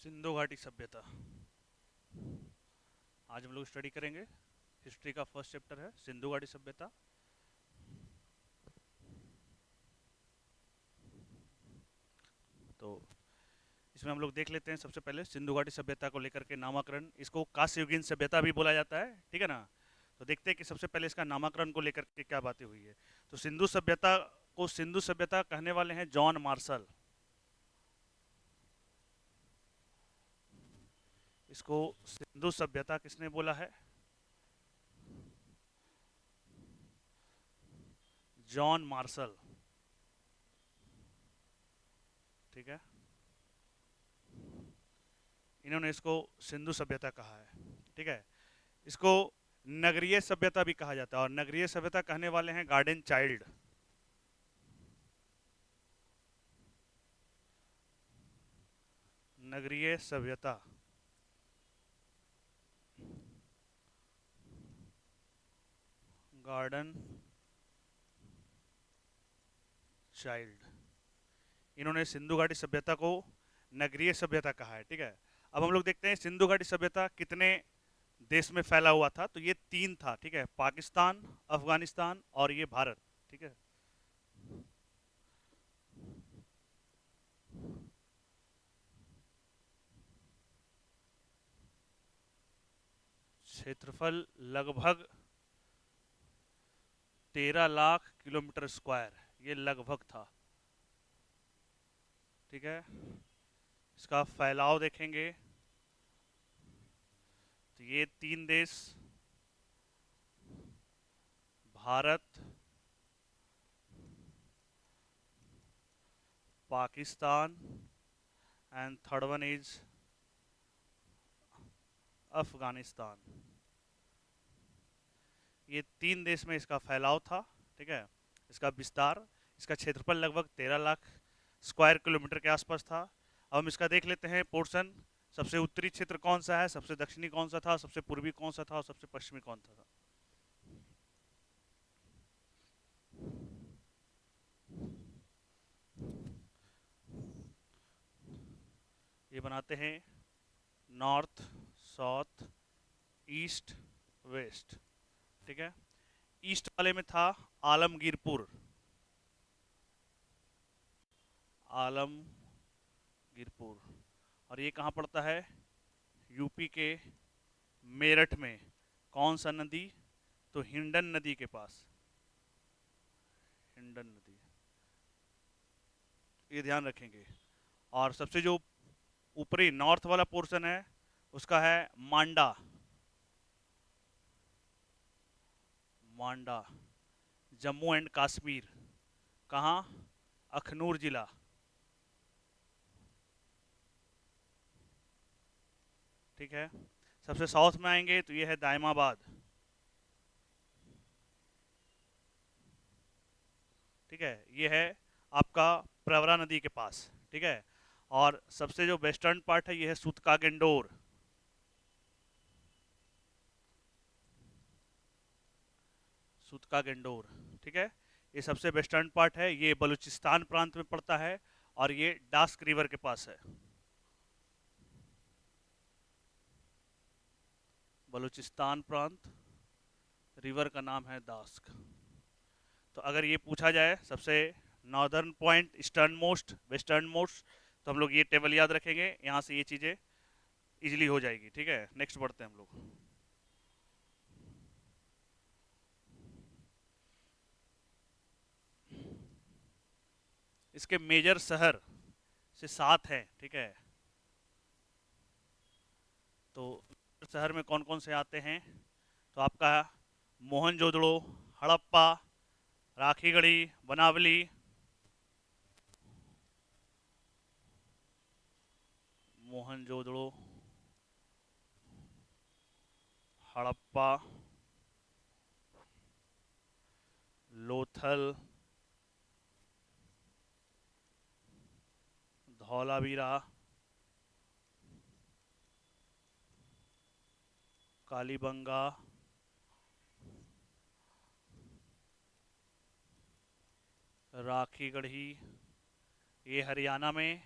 सिंधु घाटी सभ्यता। आज हम लोग स्टडी करेंगे। हिस्ट्री का फर्स्ट चैप्टर है सिंधु घाटी सभ्यता। तो इसमें हम लोग देख लेते हैं सबसे पहले सिंधु घाटी सभ्यता को लेकर के नामकरण। इसको कांस्ययुगीन सभ्यता भी बोला जाता है, ठीक है ना। तो देखते हैं कि सबसे पहले इसका नामकरण को लेकर के क्या बातें हुई है। तो सिंधु सभ्यता को सिंधु सभ्यता कहने वाले हैं जॉन मार्शल। इसको सिंधु सभ्यता किसने बोला है? जॉन मार्शल, ठीक है। इन्होंने इसको सिंधु सभ्यता कहा है, ठीक है। इसको नगरीय सभ्यता भी कहा जाता है, और नगरीय सभ्यता कहने वाले हैं गार्डन चाइल्ड। नगरीय सभ्यता, गार्डन चाइल्ड। इन्होंने सिंधु घाटी सभ्यता को नगरीय सभ्यता कहा है, ठीक है। अब हम लोग देखते हैं सिंधु घाटी सभ्यता कितने देश में फैला हुआ था। तो ये तीन था, ठीक है। पाकिस्तान, अफगानिस्तान और ये भारत, ठीक है। क्षेत्रफल लगभग 13 लाख किलोमीटर स्क्वायर, ये लगभग था, ठीक है। इसका फैलाव देखेंगे तो ये तीन देश, Bharat, Pakistan and third one is Afghanistan. ये तीन देश में इसका फैलाव था, ठीक है। इसका विस्तार, इसका क्षेत्रफल लगभग 13 लाख स्क्वायर किलोमीटर के आसपास था। अब हम इसका देख लेते हैं पोर्शन। सबसे उत्तरी क्षेत्र कौन सा है, सबसे दक्षिणी कौन सा था, सबसे पूर्वी कौन सा था और सबसे पश्चिमी कौन सा था। ये बनाते हैं नॉर्थ, साउथ, ईस्ट, वेस्ट, ठीक है। ईस्ट वाले में था आलमगीरपुर, आलमगीरपुर। और ये कहाँ पड़ता है? यूपी के मेरठ में। कौन सा नदी? तो हिंडन नदी के पास, हिंडन नदी, ये ध्यान रखेंगे। और सबसे जो ऊपरी नॉर्थ वाला पोर्शन है उसका है मांडा, मांडा, जम्मू एंड कश्मीर। कहाँ? अखनूर जिला, ठीक है। सबसे साउथ में आएंगे तो ये है दायमाबाद, ठीक है। ये है आपका प्रवरा नदी के पास, ठीक है। और सबसे जो वेस्टर्न पार्ट है ये है सूतका गेंडोर, सूतका गेंडोर, ठीक है। ये सबसे वेस्टर्न पार्ट है, ये बलूचिस्तान प्रांत में पड़ता है और ये डास्क रिवर के पास है। बलूचिस्तान प्रांत, रिवर का नाम है दास्क। तो अगर ये पूछा जाए सबसे northern point, eastern most, western most, तो हम लोग ये टेबल याद रखेंगे, यहाँ से ये चीज़ें इजीली हो जाएगी, ठीक है। नेक्स्ट बढ़ते हैं हम लोग। इसके मेजर शहर से 7 हैं, ठीक है। तो शहर में कौन कौन से आते हैं? तो आपका मोहनजोदड़ो, हड़प्पा, राखीगढ़ी, बनावली, मोहनजोदड़ो, हड़प्पा, लोथल, धौलावीरा, कालीबंगा, राखीगढ़ी, ये हरियाणा में।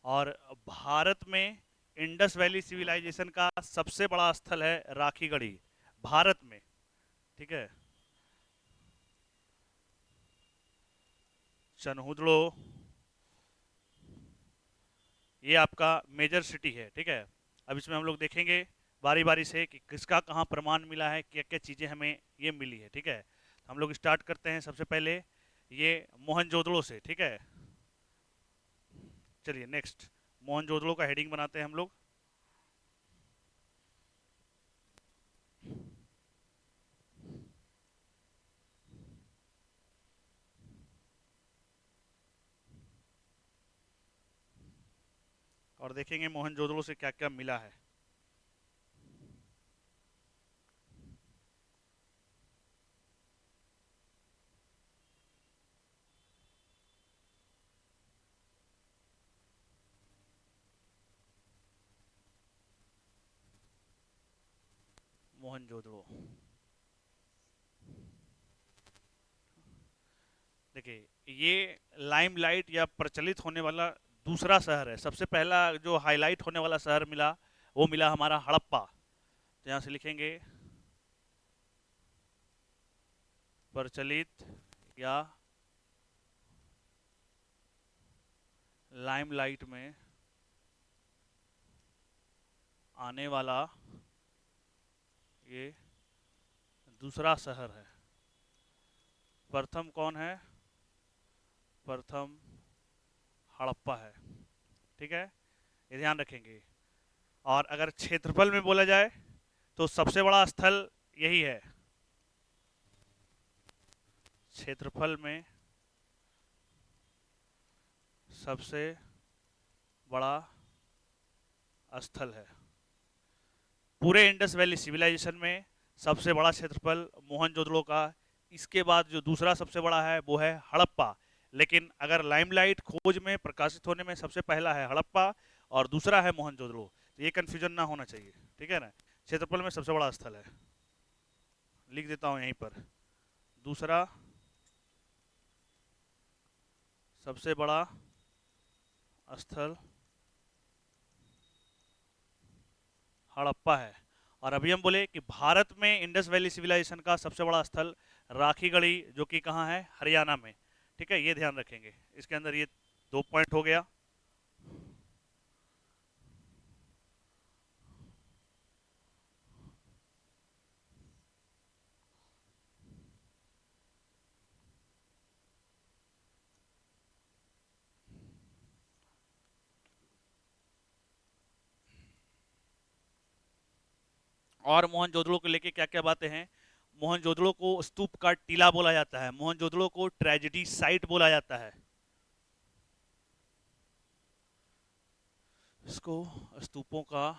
और भारत में इंडस वैली सिविलाइजेशन का सबसे बड़ा स्थल है राखीगढ़ी, भारत में। ठीक है, चनहुदड़ो ये आपका मेजर सिटी है। ठीक है, अब इसमें हम लोग देखेंगे बारी बारी से कि किसका कहाँ प्रमाण मिला है, क्या क्या चीज़ें हमें ये मिली है। ठीक है, तो हम लोग स्टार्ट करते हैं सबसे पहले ये मोहनजोदड़ो से। ठीक है, चलिए नेक्स्ट मोहनजोदड़ो का हेडिंग बनाते हैं हम लोग। और देखेंगे मोहनजोदड़ो से क्या क्या मिला है। मोहनजोदड़ो देखिए, ये लाइमलाइट या प्रचलित होने वाला दूसरा शहर है। सबसे पहला जो हाईलाइट होने वाला शहर मिला वो मिला हमारा हड़प्पा। तो यहाँ से लिखेंगे प्रचलित या लाइमलाइट में आने वाला ये दूसरा शहर है। प्रथम कौन है? प्रथम हड़प्पा है। ठीक है, ये ध्यान रखेंगे। और अगर क्षेत्रफल में बोला जाए तो सबसे बड़ा स्थल यही है। क्षेत्रफल में सबसे बड़ा स्थल है। पूरे इंडस वैली सिविलाइजेशन में सबसे बड़ा क्षेत्रफल मोहनजोदड़ो का। इसके बाद जो दूसरा सबसे बड़ा है वो है हड़प्पा। लेकिन अगर लाइमलाइट खोज में प्रकाशित होने में सबसे पहला है हड़प्पा और दूसरा है मोहनजोदड़ो, तो ये कंफ्यूजन ना होना चाहिए। ठीक है ना, क्षेत्रफल में सबसे बड़ा स्थल है। लिख देता हूं यहीं पर, दूसरा सबसे बड़ा स्थल हड़प्पा है। और अभी हम बोले कि भारत में इंडस वैली सिविलाइजेशन का सबसे बड़ा स्थल राखीगढ़ी, जो कि कहाँ है? हरियाणा में। ठीक है, ये ध्यान रखेंगे। इसके अंदर ये 2 पॉइंट हो गया। और मोहनजोदड़ो को लेके क्या क्या बातें हैं? मोहनजोदड़ो को स्तूप का टीला बोला जाता है। मोहनजोदड़ो को ट्रेजेडी साइट बोला जाता है। इसको स्तूपों का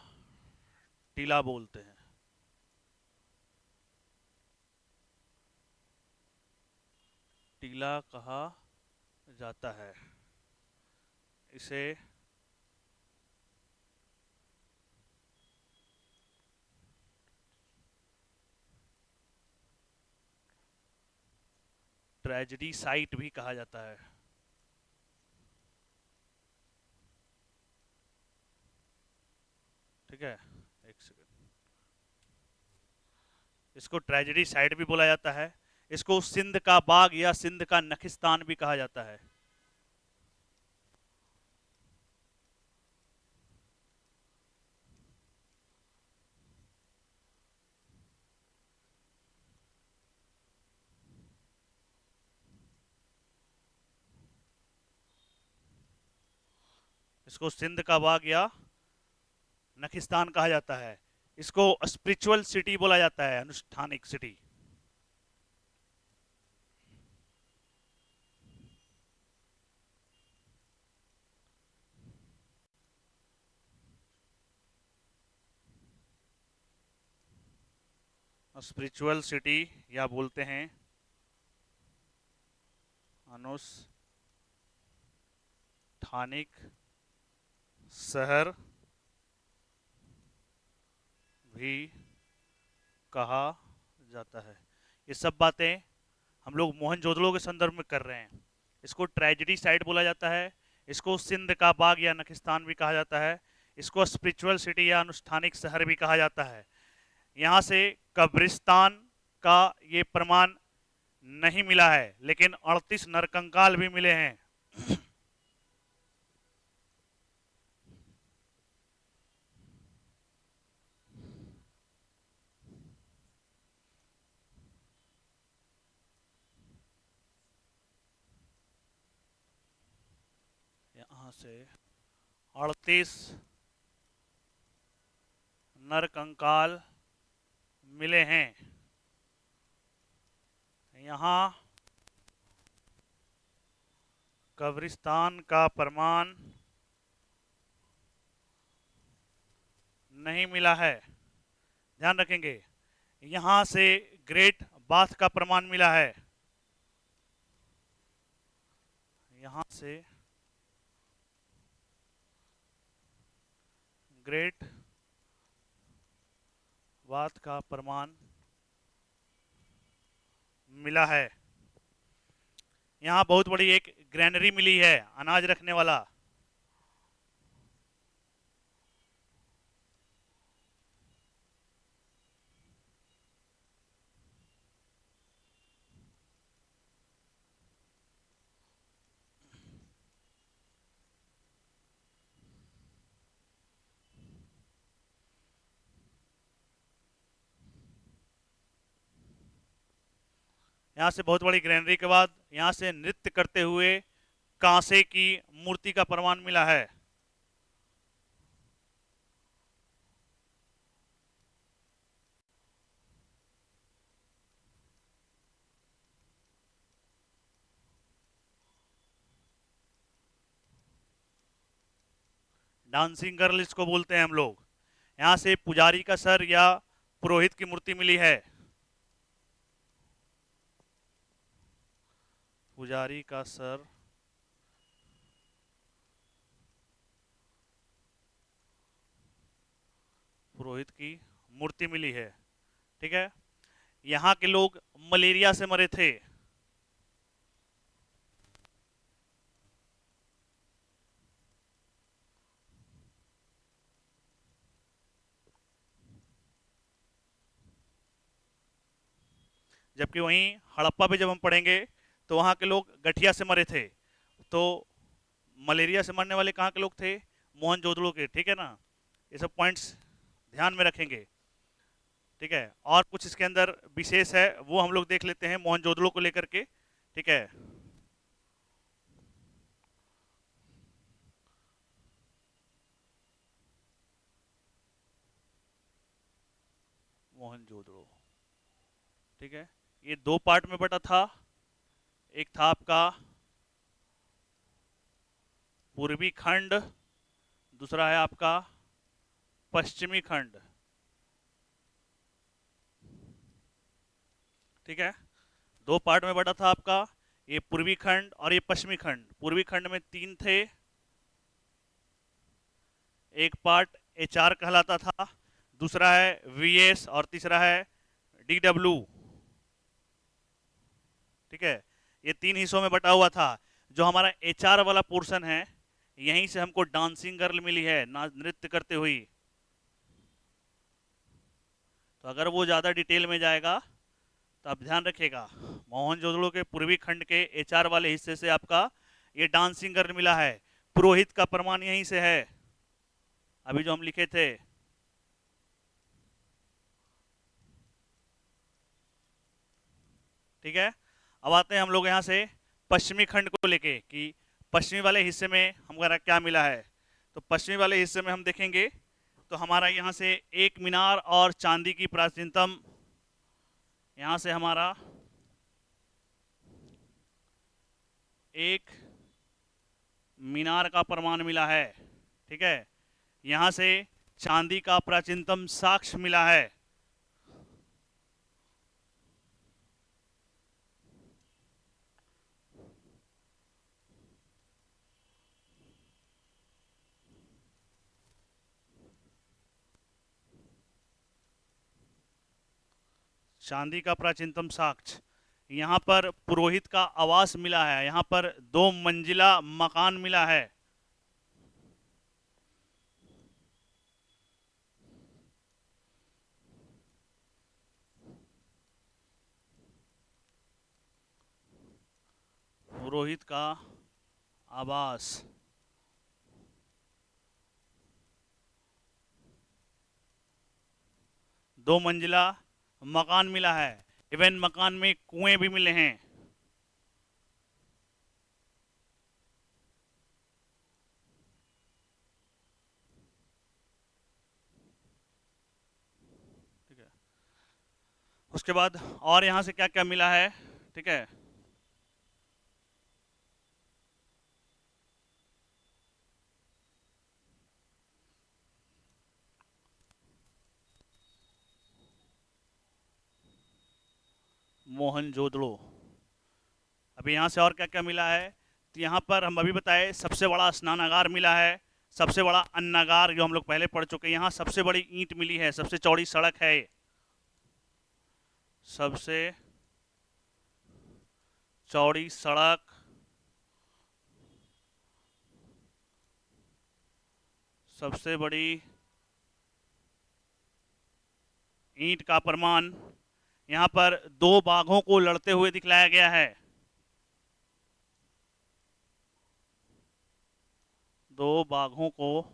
टीला बोलते हैं। टीला कहा जाता है इसे। ट्रेजेडी साइट भी कहा जाता है। ठीक है, एक सेकंड। इसको ट्रेजेडी साइट भी बोला जाता है। इसको सिंध का बाग या सिंध का नखिस्तान भी कहा जाता है। इसको सिंध का बाग या नखिस्तान कहा जाता है। इसको स्पिरिचुअल सिटी बोला जाता है, अनुष्ठानिक सिटी। स्पिरिचुअल सिटी या बोलते हैं अनुष्ठानिक शहर भी कहा जाता है। ये सब बातें हम लोग मोहनजोदड़ो के संदर्भ में कर रहे हैं। इसको ट्रेजेडी साइट बोला जाता है। इसको सिंध का बाग या नखिस्तान भी कहा जाता है। इसको स्पिरिचुअल सिटी या अनुष्ठानिक शहर भी कहा जाता है। यहाँ से कब्रिस्तान का ये प्रमाण नहीं मिला है, लेकिन 38 नरकंकाल भी मिले हैं। यहाँ से 38 नरकंकाल मिले हैं। यहाँ कब्रिस्तान का प्रमाण नहीं मिला है, ध्यान रखेंगे। यहाँ से ग्रेट बाथ का प्रमाण मिला है। यहाँ से ग्रेट बाथ का प्रमाण मिला है। यहाँ बहुत बड़ी एक ग्रैनरी मिली है, अनाज रखने वाला। यहाँ से बहुत बड़ी ग्रैनरी के बाद यहाँ से नृत्य करते हुए कांसे की मूर्ति का प्रमाण मिला है। डांसिंग गर्ल इसको बोलते हैं हम लोग। यहाँ से पुजारी का सर या पुरोहित की मूर्ति मिली है। पुजारी का सर, पुरोहित की मूर्ति मिली है। ठीक है। यहाँ के लोग मलेरिया से मरे थे। जबकि वहीं हड़प्पा पे जब हम पढ़ेंगे तो वहाँ के लोग गठिया से मरे थे। तो मलेरिया से मरने वाले कहाँ के लोग थे? मोहनजोदड़ो के। ठीक है ना, ये सब पॉइंट्स ध्यान में रखेंगे। ठीक है, और कुछ इसके अंदर विशेष है वो हम लोग देख लेते हैं मोहनजोदड़ो को लेकर के। ठीक है, मोहनजोदड़ो। ठीक है, ये दो पार्ट में बटा था। एक था आपका पूर्वी खंड, दूसरा है आपका पश्चिमी खंड। ठीक है, दो पार्ट में बटा था आपका, ये पूर्वी खंड और ये पश्चिमी खंड। पूर्वी खंड में 3 थे, एक पार्ट एचआर कहलाता था, दूसरा है वीएस और तीसरा है डीडब्ल्यू। ठीक है, ये 3 हिस्सों में बटा हुआ था। जो हमारा एचआर वाला पोर्शन है, यहीं से हमको डांसिंग गर्ल मिली है नृत्य करते हुई। तो अगर वो ज़्यादा डिटेल में जाएगा तो आप ध्यान रखिएगा, मोहनजोदड़ो के पूर्वी खंड के एचआर वाले हिस्से से आपका ये डांसिंग गर्ल मिला है। पुरोहित का प्रमाण यहीं से है, अभी जो हम लिखे थे। ठीक है, अब आते हैं हम लोग यहाँ से पश्चिमी खंड को लेके कि पश्चिमी वाले हिस्से में हमारा क्या मिला है। तो पश्चिमी वाले हिस्से में हम देखेंगे तो हमारा यहाँ से एक मीनार और चांदी की प्राचीनतम, यहाँ से हमारा एक मीनार का प्रमाण मिला है। ठीक है, यहाँ से चांदी का प्राचीनतम साक्ष्य मिला है। चांदी का प्राचीनतम साक्ष्य, यहाँ पर पुरोहित का आवास मिला है। यहाँ पर 2 मंजिला मकान मिला है। पुरोहित का आवास। दो मंजिला मकान मिला है। इवन मकान में कुएं भी मिले हैं। ठीक है, उसके बाद और यहाँ से क्या क्या मिला है, ठीक है। मोहनजोदड़ो। अभी यहाँ से और क्या क्या मिला है, तो यहाँ पर हम अभी बताए सबसे बड़ा स्नानागार मिला है, सबसे बड़ा अन्नागार जो हम लोग पहले पढ़ चुके हैं। यहाँ सबसे बड़ी ईंट मिली है, सबसे चौड़ी सड़क है, सबसे चौड़ी सड़क, सबसे बड़ी ईंट का प्रमाण। यहाँ पर दो बाघों को लड़ते हुए दिखलाया गया है, दो बाघों को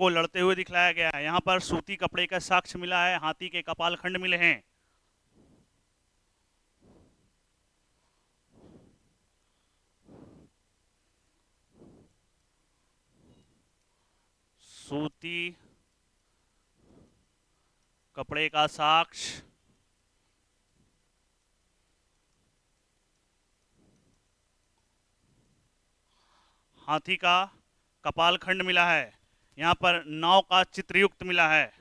लड़ते हुए दिखलाया गया है। यहाँ पर सूती कपड़े का साक्ष्य मिला है, हाथी के कपाल खंड मिले हैं। सूती कपड़े का साक्ष्य, हाथी का कपाल खंड मिला है। यहाँ पर नाव का चित्रयुक्त मिला है।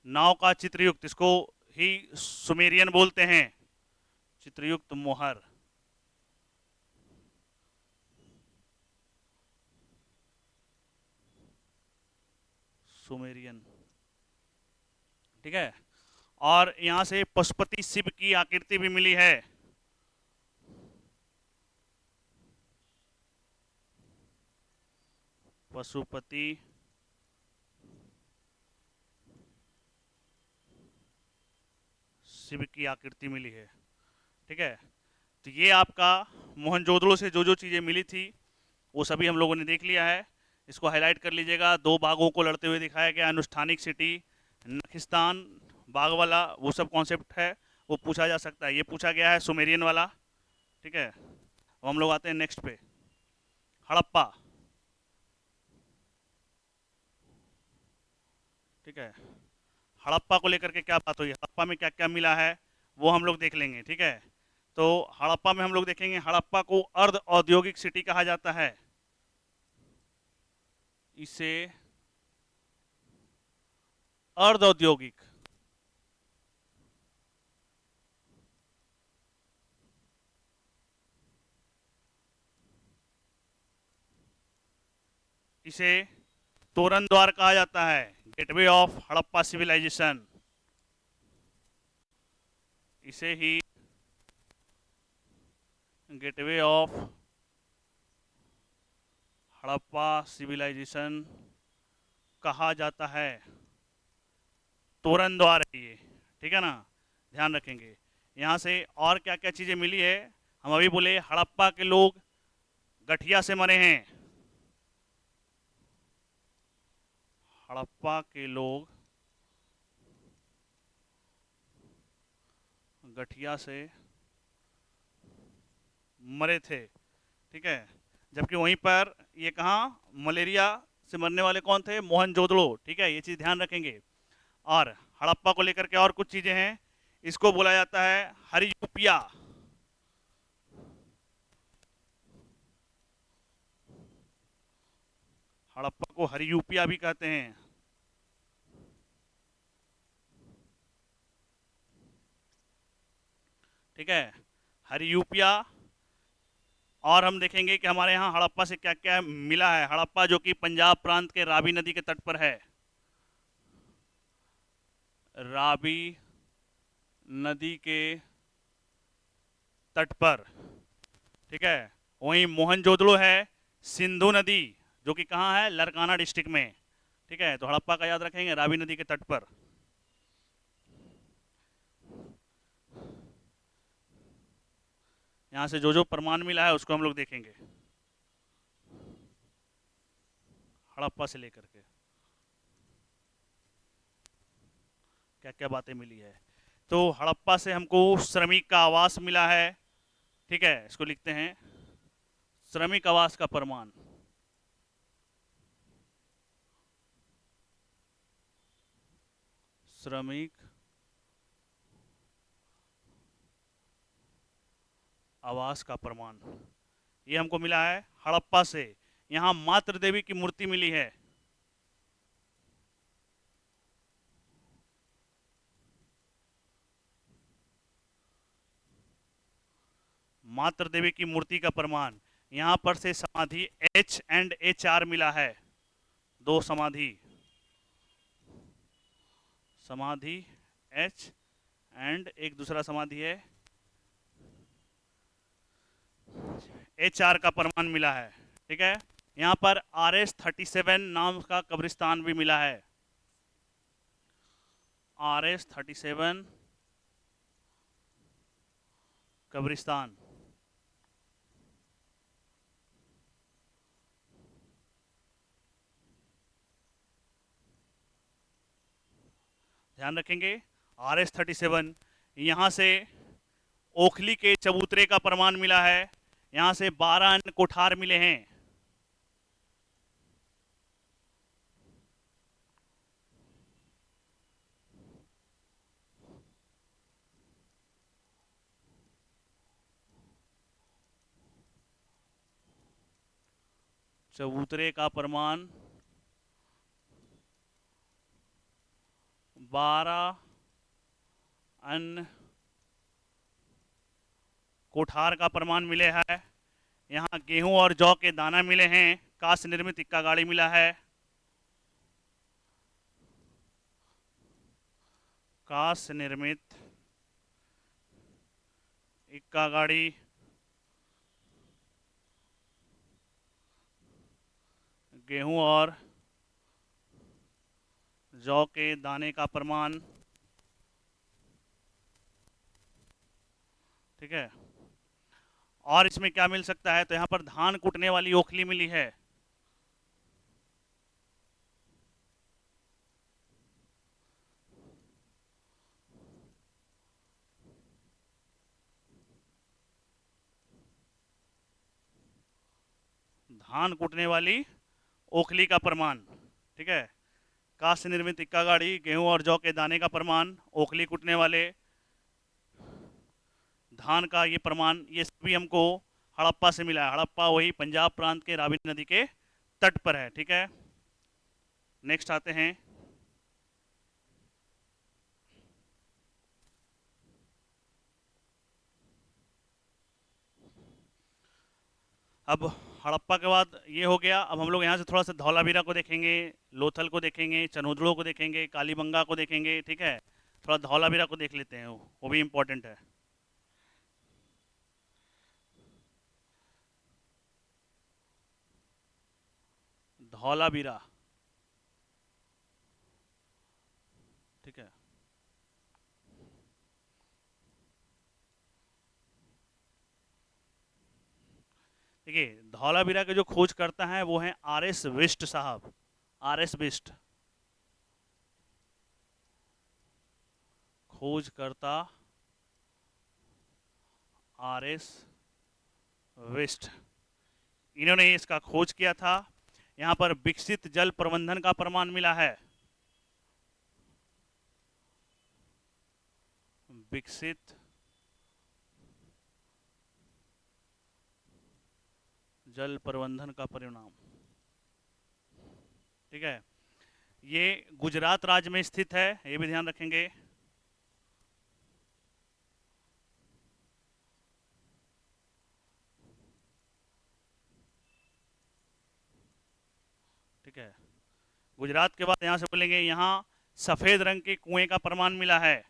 नाव का चित्रयुक्त, इसको ही सुमेरियन बोलते हैं, चित्रयुक्त मोहर। सुमेरियन, ठीक है। और यहां से पशुपति शिव की आकृति भी मिली है। पशुपति शिव की आकृति मिली है, ठीक है। तो ये आपका मोहनजोदड़ो से जो जो चीज़ें मिली थी वो सभी हम लोगों ने देख लिया है। इसको हाईलाइट कर लीजिएगा। दो बाघों को लड़ते हुए दिखाया गया, अनुष्ठानिक सिटी, नखिस्तान, बाघ वाला वो सब कॉन्सेप्ट है, वो पूछा जा सकता है। ये पूछा गया है सुमेरियन वाला, ठीक है। अब हम लोग आते हैं नेक्स्ट पे, हड़प्पा, ठीक है। हड़प्पा को लेकर के क्या बात हुई, हड़प्पा में क्या क्या मिला है वो हम लोग देख लेंगे, ठीक है। तो हड़प्पा में हम लोग देखेंगे, हड़प्पा को अर्ध औद्योगिक सिटी कहा जाता है। इसे अर्ध औद्योगिक, इसे तोरण द्वार कहा जाता है, गेटवे ऑफ हड़प्पा सिविलाइजेशन। इसे ही गेटवे ऑफ हड़प्पा सिविलाइजेशन कहा जाता है। तोरण द्वार है ये, ठीक है ना, ध्यान रखेंगे। यहाँ से और क्या क्या चीज़ें मिली है, हम अभी बोले हड़प्पा के लोग गठिया से मरे हैं। हड़प्पा के लोग गठिया से मरे थे, ठीक है। जबकि वहीं पर ये कहाँ, मलेरिया से मरने वाले कौन थे, मोहनजोदड़ो, ठीक है। ये चीज़ ध्यान रखेंगे। और हड़प्पा को लेकर के और कुछ चीज़ें हैं, इसको बोला जाता है हरियूपिया। हड़प्पा को हरियूपिया भी कहते हैं, ठीक है, हरियूपिया। और हम देखेंगे कि हमारे यहाँ हड़प्पा से क्या क्या मिला है। हड़प्पा जो कि पंजाब प्रांत के रावी नदी के तट पर है, रावी नदी के तट पर, ठीक है। वहीं मोहनजोदड़ो है सिंधु नदी, जो कि कहाँ है, लरकाना डिस्ट्रिक्ट में, ठीक है। तो हड़प्पा का याद रखेंगे रावी नदी के तट पर। यहाँ से जो जो प्रमाण मिला है उसको हम लोग देखेंगे, हड़प्पा से लेकर के क्या क्या बातें मिली है। तो हड़प्पा से हमको श्रमिक का आवास मिला है, ठीक है। इसको लिखते हैं श्रमिक आवास का प्रमाण। श्रमिक आवास का प्रमाण ये हमको मिला है हड़प्पा से। यहाँ मातृ देवी की मूर्ति मिली है, मातृ देवी की मूर्ति का प्रमाण। यहाँ पर से समाधि H&HR मिला है, दो समाधि, समाधि H एंड एक दूसरा समाधि है HR का प्रमाण मिला है, ठीक है। यहाँ पर RS-37 नाम का कब्रिस्तान भी मिला है, RS-37 कब्रिस्तान। ध्यान रखेंगे RS-37। यहाँ से ओखली के चबूतरे का प्रमाण मिला है, यहाँ से 12 अन्य कोठार मिले हैं, चबूतरे का प्रमाण 12 अन्य कोठार का प्रमाण मिले है। यहाँ गेहूं और जौ के दाना मिले हैं, कांस्य निर्मित इक्का गाड़ी मिला है, कांस्य निर्मित इक्का गाड़ी, गेहूं और जौ के दाने का प्रमाण, ठीक है। और इसमें क्या मिल सकता है, तो यहाँ पर धान कूटने वाली ओखली मिली है, धान कूटने वाली ओखली का प्रमाण, ठीक है। कांस्य निर्मित इक्का गाड़ी, गेहूं और जौ के दाने का प्रमाण, ओखली कूटने वाले, धान का ये प्रमाण, ये सभी हमको हड़प्पा से मिला है। हड़प्पा वही पंजाब प्रांत के रावी नदी के तट पर है, ठीक है। नेक्स्ट आते हैं, अब हड़प्पा के बाद ये हो गया। अब हम लोग यहाँ से थोड़ा सा धौलावीरा को देखेंगे, लोथल को देखेंगे, चनोदड़ो को देखेंगे, कालीबंगा को देखेंगे, ठीक है। थोड़ा धौलावीरा को देख लेते हैं, वो भी इम्पोर्टेंट है। धौलावीरा, ठीक है। देखिए धौलावीरा के जो खोज करता है वो है RS बिष्ट साहब, RS बिष्ट, खोजकर्ता RS बिष्ट। इन्होंने इसका खोज किया था। यहाँ पर विकसित जल प्रबंधन का प्रमाण मिला है, विकसित जल प्रबंधन का परिणाम, ठीक है। ये गुजरात राज्य में स्थित है, ये भी ध्यान रखेंगे। ठीक है, गुजरात के बाद यहां से बोलेंगे, यहां सफेद रंग के कुएं का प्रमाण मिला है,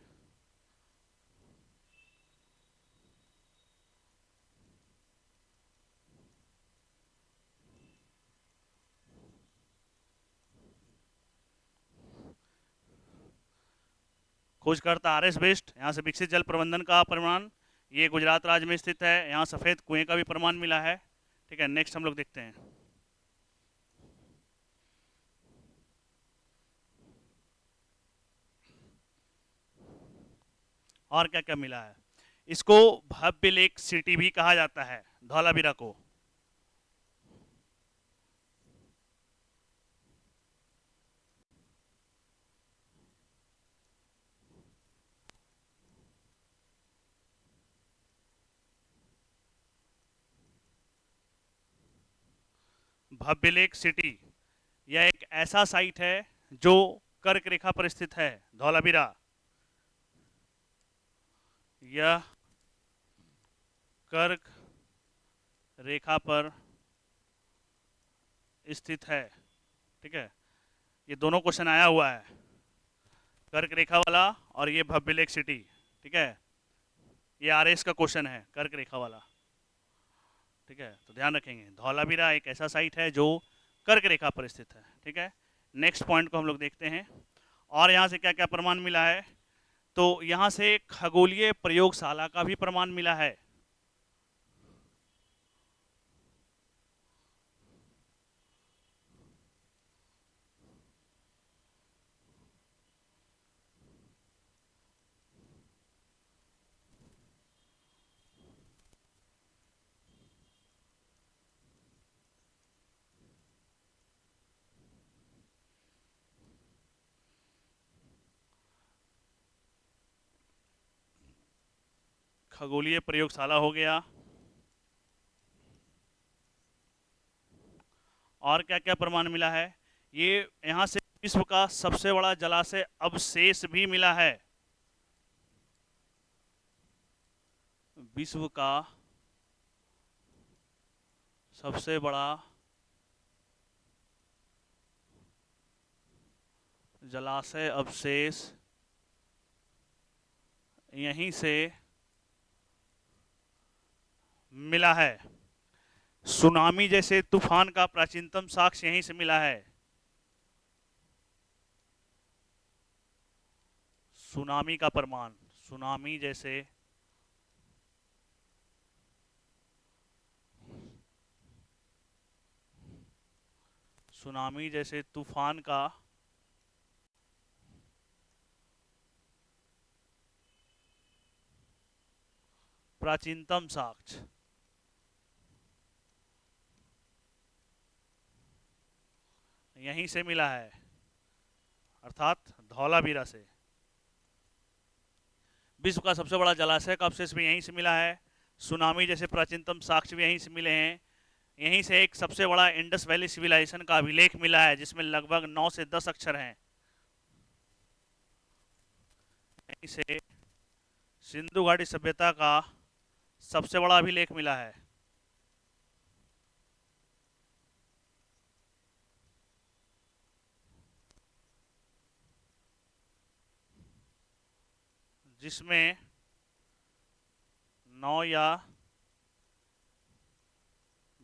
खोजकर्ता आर एस बिष्ट। यहाँ से विकसित जल प्रबंधन का प्रमाण, ये गुजरात राज्य में स्थित है। यहाँ सफ़ेद कुएं का भी प्रमाण मिला है। ठीक है, नेक्स्ट हम लोग देखते हैं और क्या क्या मिला है। इसको भव्य लेक सिटी भी कहा जाता है, धौलावीरा को। भव्य लेक सिटी यह एक ऐसा साइट है जो कर्क रेखा पर स्थित है, धौलावीरा। यह कर्क रेखा पर स्थित है। ठीक है, ये दोनों क्वेश्चन आया हुआ है, कर्क रेखा वाला और ये भव्य लेक सिटी। ठीक है, ये आरएस का क्वेश्चन है, कर्क रेखा वाला। ठीक है, तो ध्यान रखेंगे, धौलावीरा एक ऐसा साइट है जो कर्क रेखा पर स्थित है। ठीक है, नेक्स्ट पॉइंट को हम लोग देखते हैं और यहाँ से क्या क्या प्रमाण मिला है। तो यहाँ से खगोलीय प्रयोगशाला का भी प्रमाण मिला है। खगोलीय प्रयोगशाला हो गया, और क्या क्या प्रमाण मिला है। ये यहाँ से विश्व का सबसे बड़ा जलाशय अवशेष भी मिला है। विश्व का सबसे बड़ा जलाशय अवशेष यहीं से मिला है। सुनामी जैसे तूफान का प्राचीनतम साक्ष्य यहीं से मिला है। सुनामी का प्रमाण, सुनामी जैसे तूफान का प्राचीनतम साक्ष्य यहीं से मिला है, अर्थात धौलावीरा से। विश्व का सबसे बड़ा जलाशय का अवशेष भी यहीं से मिला है। सुनामी जैसे प्राचीनतम साक्ष्य भी यहीं से मिले हैं। यहीं से एक सबसे बड़ा इंडस वैली सिविलाइजेशन का अभिलेख मिला है, जिसमें लगभग 9 से 10 अक्षर हैं। यहीं से सिंधु घाटी सभ्यता का सबसे बड़ा अभिलेख मिला है। जिसमें 9 या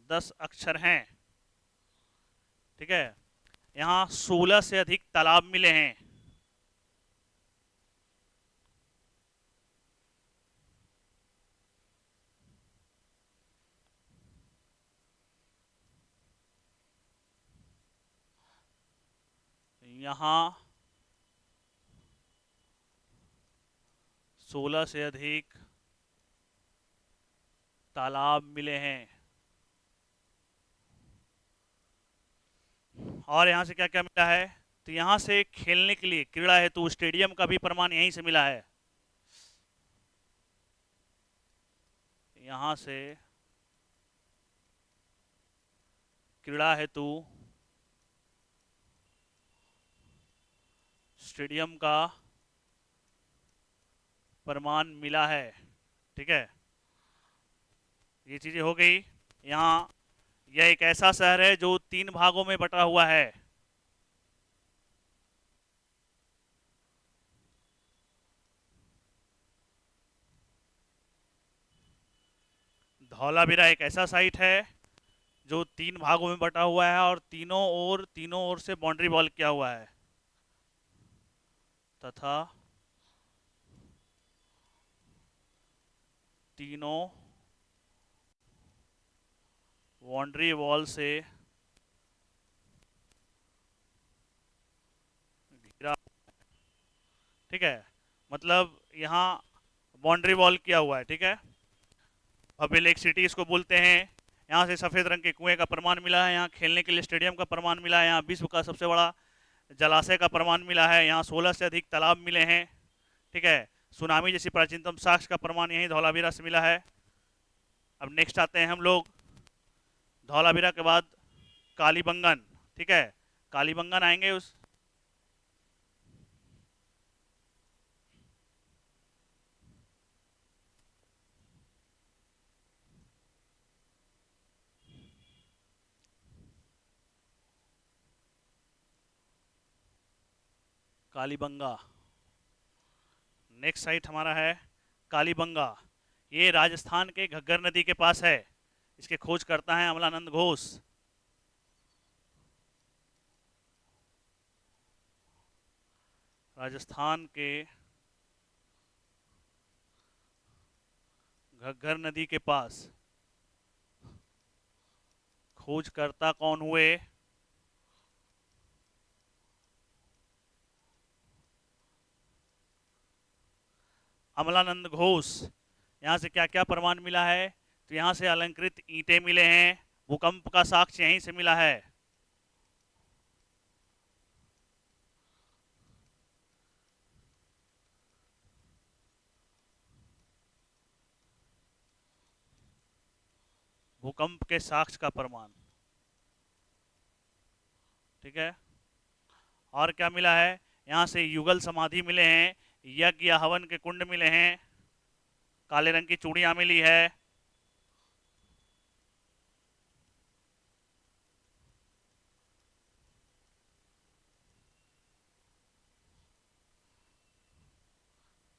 10 अक्षर हैं। ठीक है, यहाँ 16 से अधिक तालाब मिले हैं। यहाँ 16 से अधिक तालाब मिले हैं। और यहाँ से क्या क्या मिला है, तो यहाँ से खेलने के लिए क्रीड़ा हेतु स्टेडियम का भी प्रमाण यहीं से मिला है। यहाँ से क्रीड़ा हेतु स्टेडियम का प्रमाण मिला है। ठीक है, ये चीजें हो गई। यहाँ यह एक ऐसा शहर है जो 3 भागों में बटा हुआ है। धौलावीरा एक ऐसा साइट है जो 3 भागों में बटा हुआ है और तीनों ओर से बाउंड्री वॉल किया हुआ है, तथा तीनों बाउंड्री वॉल से घिरा, ठीक है। मतलब यहाँ बाउंड्री वॉल किया हुआ है, ठीक है। भव्य लेक सिटी इसको बोलते हैं। यहाँ से सफ़ेद रंग के कुएं का प्रमाण मिला है, यहाँ खेलने के लिए स्टेडियम का प्रमाण मिला है, यहाँ विश्व का सबसे बड़ा जलाशय का प्रमाण मिला है, यहाँ 16 से अधिक तालाब मिले हैं, ठीक है। सुनामी जैसी प्राचीनतम साक्ष्य का प्रमाण यहीं धौलावीरा से मिला है। अब नेक्स्ट आते हैं हम लोग धौलावीरा के बाद कालीबंगन, ठीक है। कालीबंगन आएंगे उस कालीबंगा, नेक्स्ट साइट हमारा है कालीबंगा। ये राजस्थान के घग्गर नदी के पास है। इसके खोज करता है अमलानंद घोष। राजस्थान के घग्गर नदी के पास खोजकर्ता कौन हुए? अमलानंद घोष। यहाँ से क्या क्या प्रमाण मिला है? तो यहाँ से अलंकृत ईंटें मिले हैं, भूकंप का साक्ष्य यहीं से मिला है। भूकंप के साक्ष्य का प्रमाण, ठीक है। और क्या मिला है? यहाँ से युगल समाधि मिले हैं, यज्ञ या हवन के कुंड मिले हैं, काले रंग की चूड़ियां मिली है,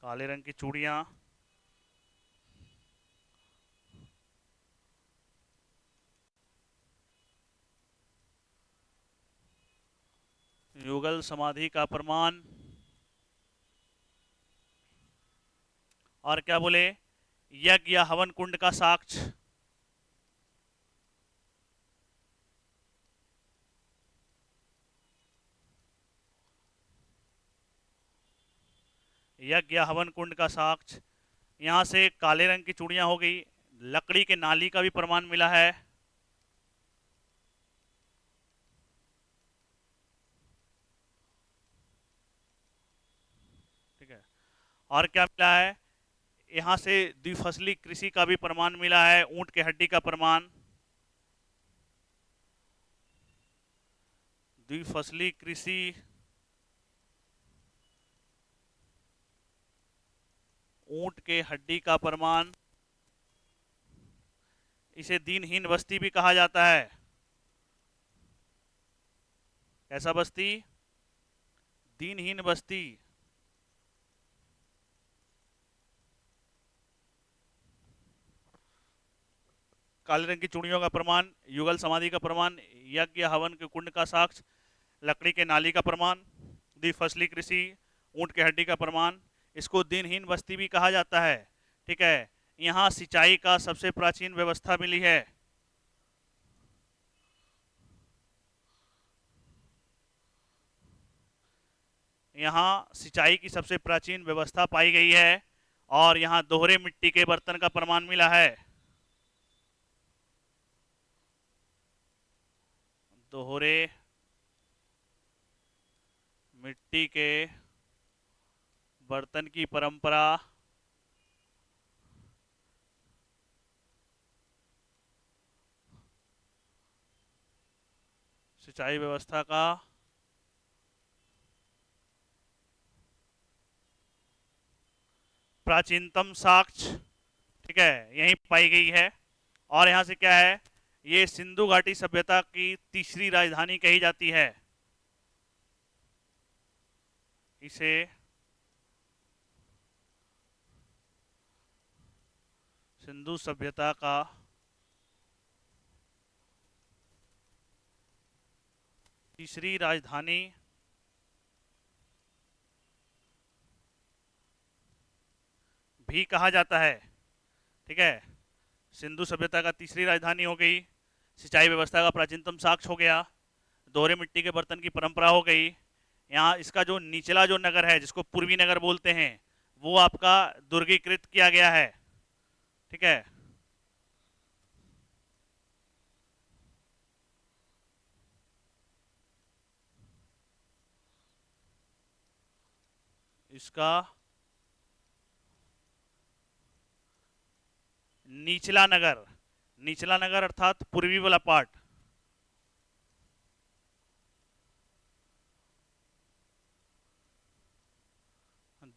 काले रंग की चूड़ियां, युगल समाधि का प्रमाण, और क्या बोले? यज्ञ या हवन कुंड का साक्ष्य, यज्ञ या हवन कुंड का साक्ष्य। यहाँ से काले रंग की चूड़ियां हो गई, लकड़ी के नाली का भी प्रमाण मिला है, ठीक है। और क्या मिला है? यहाँ से द्विफसली कृषि का भी प्रमाण मिला है, ऊंट के हड्डी का प्रमाण, द्विफसली कृषि, ऊंट के हड्डी का प्रमाण। इसे दीनहीन बस्ती भी कहा जाता है। कैसा बस्ती? दीनहीन बस्ती। काले रंग की चूड़ियों का प्रमाण, युगल समाधि का प्रमाण, यज्ञ हवन के कुंड का साक्ष्य, लकड़ी के नाली का प्रमाण, द्विफसली कृषि, ऊंट के हड्डी का प्रमाण। इसको दिनहीन बस्ती भी कहा जाता है, ठीक है। यहाँ सिंचाई का सबसे प्राचीन व्यवस्था मिली है। यहाँ सिंचाई की सबसे प्राचीन व्यवस्था पाई गई है, और यहाँ दोहरे मिट्टी के बर्तन का प्रमाण मिला है। दोहरे मिट्टी के बर्तन की परंपरा, सिंचाई व्यवस्था का प्राचीनतम साक्ष्य, ठीक है, यहीं पाई गई है। और यहाँ से क्या है? ये सिंधु घाटी सभ्यता की तीसरी राजधानी कही जाती है। इसे सिंधु सभ्यता का तीसरी राजधानी भी कहा जाता है, ठीक है। सिंधु सभ्यता का तीसरी राजधानी हो गई। सिंचाई व्यवस्था का प्राचीनतम साक्ष्य हो गया। दोहरे मिट्टी के बर्तन की परंपरा हो गई। यहाँ इसका जो निचला जो नगर है जिसको पूर्वी नगर बोलते हैं वो आपका दुर्गीकृत किया गया है। ठीक है। इसका निचला नगर, निचला नगर अर्थात पूर्वी वाला पार्ट,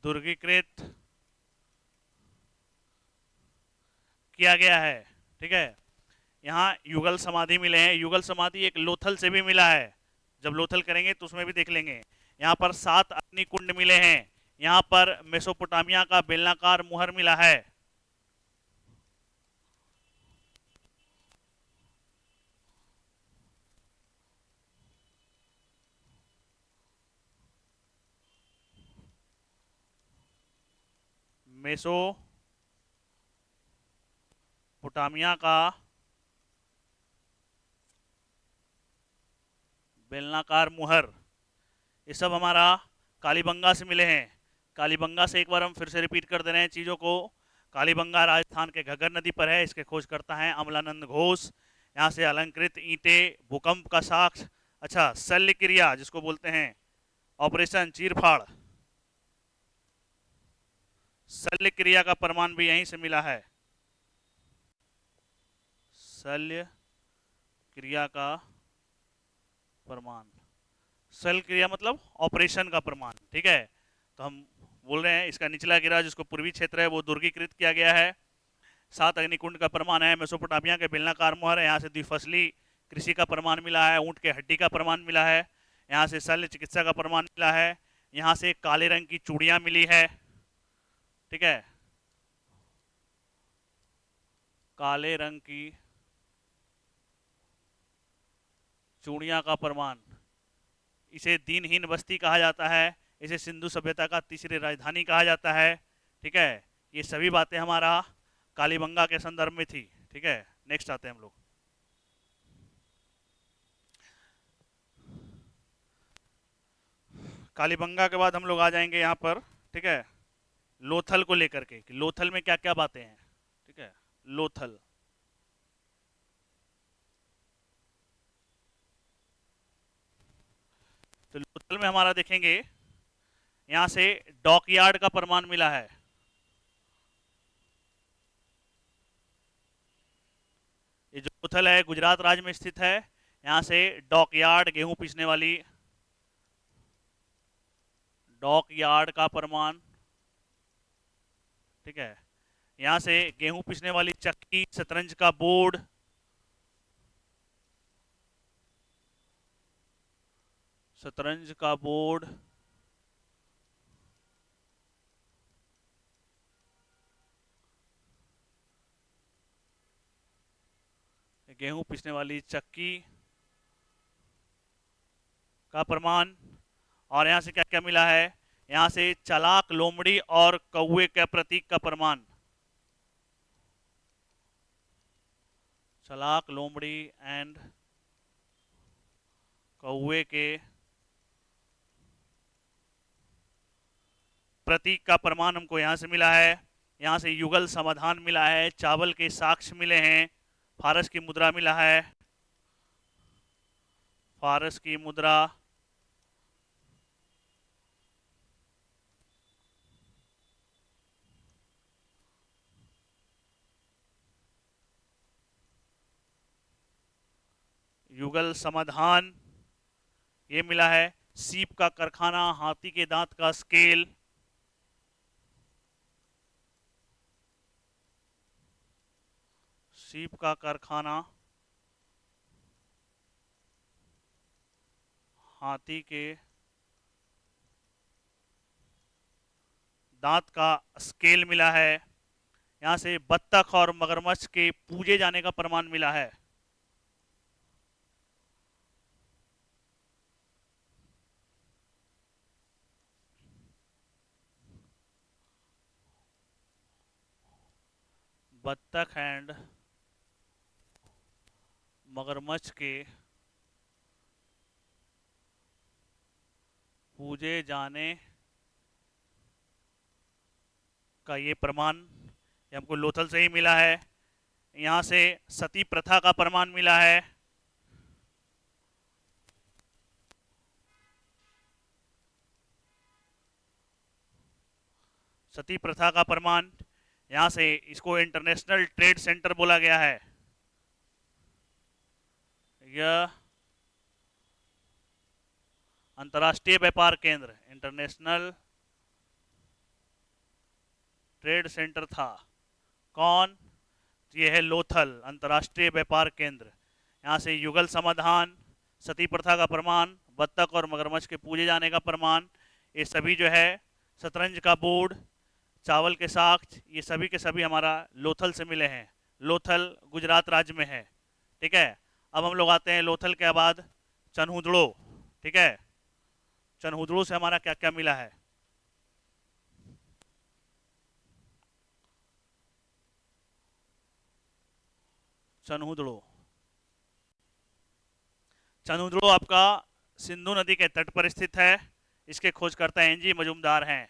दुर्गीकृत किया गया है। ठीक है। यहाँ युगल समाधि मिले हैं। युगल समाधि एक लोथल से भी मिला है। जब लोथल करेंगे तो उसमें भी देख लेंगे। यहाँ पर 7 अग्निकुंड मिले हैं। यहाँ पर मेसोपोटामिया का बेलनाकार मुहर मिला है। मेसोपोटामिया का बेलनाकार मुहर, ये सब हमारा कालीबंगा से मिले हैं। कालीबंगा से एक बार हम फिर से रिपीट कर दे रहे हैं चीज़ों को। कालीबंगा राजस्थान के घग्गर नदी पर है। इसके खोजकर्ता हैं अमलानंद घोष। यहाँ से अलंकृत ईंटें, भूकंप का साक्ष्य, अच्छा शल्य क्रिया जिसको बोलते हैं ऑपरेशन चीरफाड़, शल्य क्रिया का प्रमाण भी यहीं से मिला है। शल्य क्रिया का प्रमाण, शल्य क्रिया मतलब ऑपरेशन का प्रमाण। ठीक है। तो हम बोल रहे हैं इसका निचला गिरा जिसको पूर्वी क्षेत्र है वो दुर्गीकृत किया गया है। 7 अग्निकुंड का प्रमाण है। मेसोपोटामिया के बेलनाकार मुहर है। यहाँ से द्विफसली कृषि का प्रमाण मिला है। ऊँट के हड्डी का प्रमाण मिला है। यहाँ से शल्य चिकित्सा का प्रमाण मिला है। यहाँ से काले रंग की चूड़ियाँ मिली है। ठीक है। काले रंग की चूड़ियाँ का प्रमाण, इसे दीनहीन बस्ती कहा जाता है। इसे सिंधु सभ्यता का तीसरी राजधानी कहा जाता है। ठीक है। ये सभी बातें हमारा कालीबंगा के संदर्भ में थी। ठीक है। नेक्स्ट आते हैं हम लोग। कालीबंगा के बाद हम लोग आ जाएंगे यहाँ पर। ठीक है। लोथल को लेकर के कि लोथल में क्या क्या बातें हैं। ठीक है। लोथल, तो लोथल में हमारा देखेंगे यहाँ से डॉकयार्ड का प्रमाण मिला है। ये जो लोथल है गुजरात राज्य में स्थित है। यहाँ से डॉकयार्ड, गेहूं पीसने वाली डॉकयार्ड का प्रमाण। ठीक है। यहाँ से गेहूं पीसने वाली चक्की, शतरंज का बोर्ड, शतरंज का बोर्ड, गेहूं पीसने वाली चक्की का प्रमाण। और यहाँ से क्या क्या मिला है, यहाँ से चालाक लोमड़ी और कौवे के प्रतीक का प्रमाण। चालाक लोमड़ी एंड कौवे के प्रतीक का प्रमाण हमको यहाँ से मिला है। यहाँ से युगल समाधान मिला है। चावल के साक्ष्य मिले हैं। फारस की मुद्रा मिला है। फारस की मुद्रा, युगल समाधान ये मिला है। सीप का कारखाना, हाथी के दांत का स्केल, सीप का कारखाना, हाथी के दांत का स्केल मिला है। यहाँ से बत्तख और मगरमच्छ के पूजे जाने का प्रमाण मिला है। बत्तख एंड मगरमच्छ के पूजे जाने का ये प्रमाण ये हमको लोथल से ही मिला है। यहाँ से सती प्रथा का प्रमाण मिला है। सती प्रथा का प्रमाण यहाँ से इसको इंटरनेशनल ट्रेड सेंटर बोला गया है। यह अंतर्राष्ट्रीय व्यापार केंद्र इंटरनेशनल ट्रेड सेंटर था। कौन? ये है लोथल अंतर्राष्ट्रीय व्यापार केंद्र। यहाँ से युगल समाधान, सती प्रथा का प्रमाण, बत्तख और मगरमच्छ के पूजे जाने का प्रमाण, ये सभी जो है शतरंज का बोर्ड, चावल के साक्ष्य, ये सभी के सभी हमारा लोथल से मिले हैं। लोथल गुजरात राज्य में है। ठीक है, अब हम लोग आते हैं लोथल के बाद चनहुदड़ो। ठीक है, चनहुदड़ो से हमारा क्या क्या मिला है। चनहुदड़ो, चनहुदड़ो आपका सिंधु नदी के तट पर स्थित है। इसके खोजकर्ता एनजी मजूमदार हैं।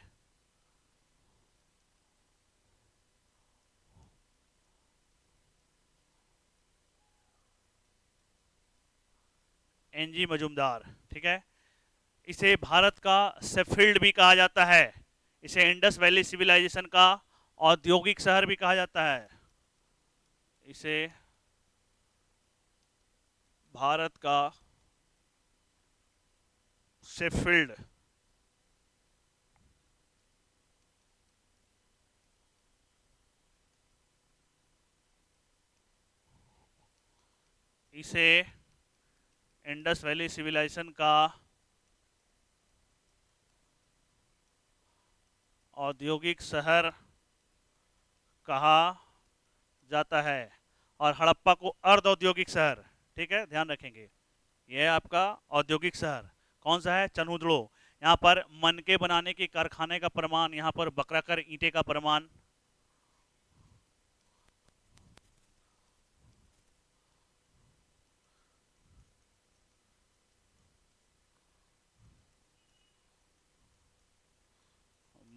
एनजी मजूमदार। ठीक है, इसे भारत का सेफील्ड भी कहा जाता है। इसे इंडस वैली सिविलाइजेशन का औद्योगिक शहर भी कहा जाता है। इसे भारत का शेफील्ड इसे इंडस वैली सिविलाइजेशन का औद्योगिक शहर कहा जाता है और हड़प्पा को अर्ध औद्योगिक शहर। ठीक है, ध्यान रखेंगे। यह है आपका औद्योगिक शहर कौन सा है? चनहुदड़ो। यहाँ पर मनके बनाने के कारखाने का प्रमाण, यहाँ पर बकराकर ईंटे का प्रमाण,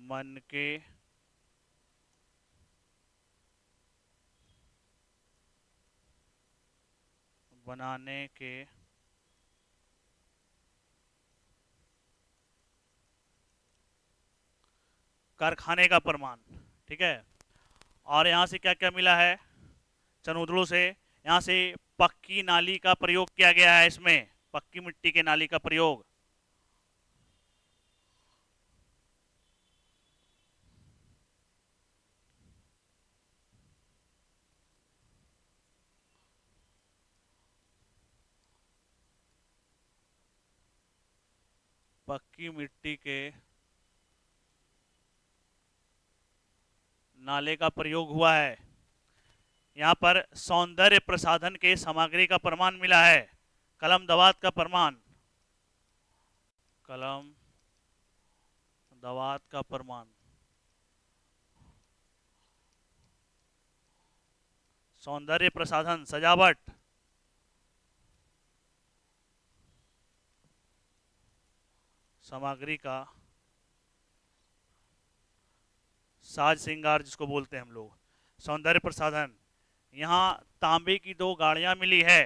मनके बनाने के कारखाने का प्रमाण। ठीक है, और यहाँ से क्या क्या मिला है? चनहुदड़ो से यहाँ से पक्की नाली का प्रयोग किया गया है। इसमें पक्की मिट्टी के नाली का प्रयोग, पक्की मिट्टी के नाले का प्रयोग हुआ है। यहाँ पर सौंदर्य प्रसाधन के सामग्री का प्रमाण मिला है। कलम दवात का प्रमाण, कलम दवात का प्रमाण, सौंदर्य प्रसाधन सजावट, सामग्री का साज श्रृंगार जिसको बोलते हैं हम लोग, सौंदर्य प्रसाधन। यहाँ तांबे की 2 गाड़ियां मिली है।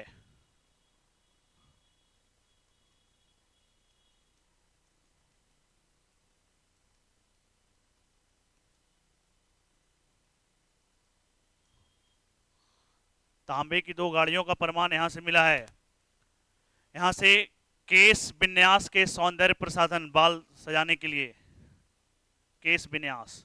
तांबे की 2 गाड़ियों का प्रमाण यहाँ से मिला है। यहाँ से केस विन्यास के सौंदर्य प्रसाधन, बाल सजाने के लिए केस विन्यास,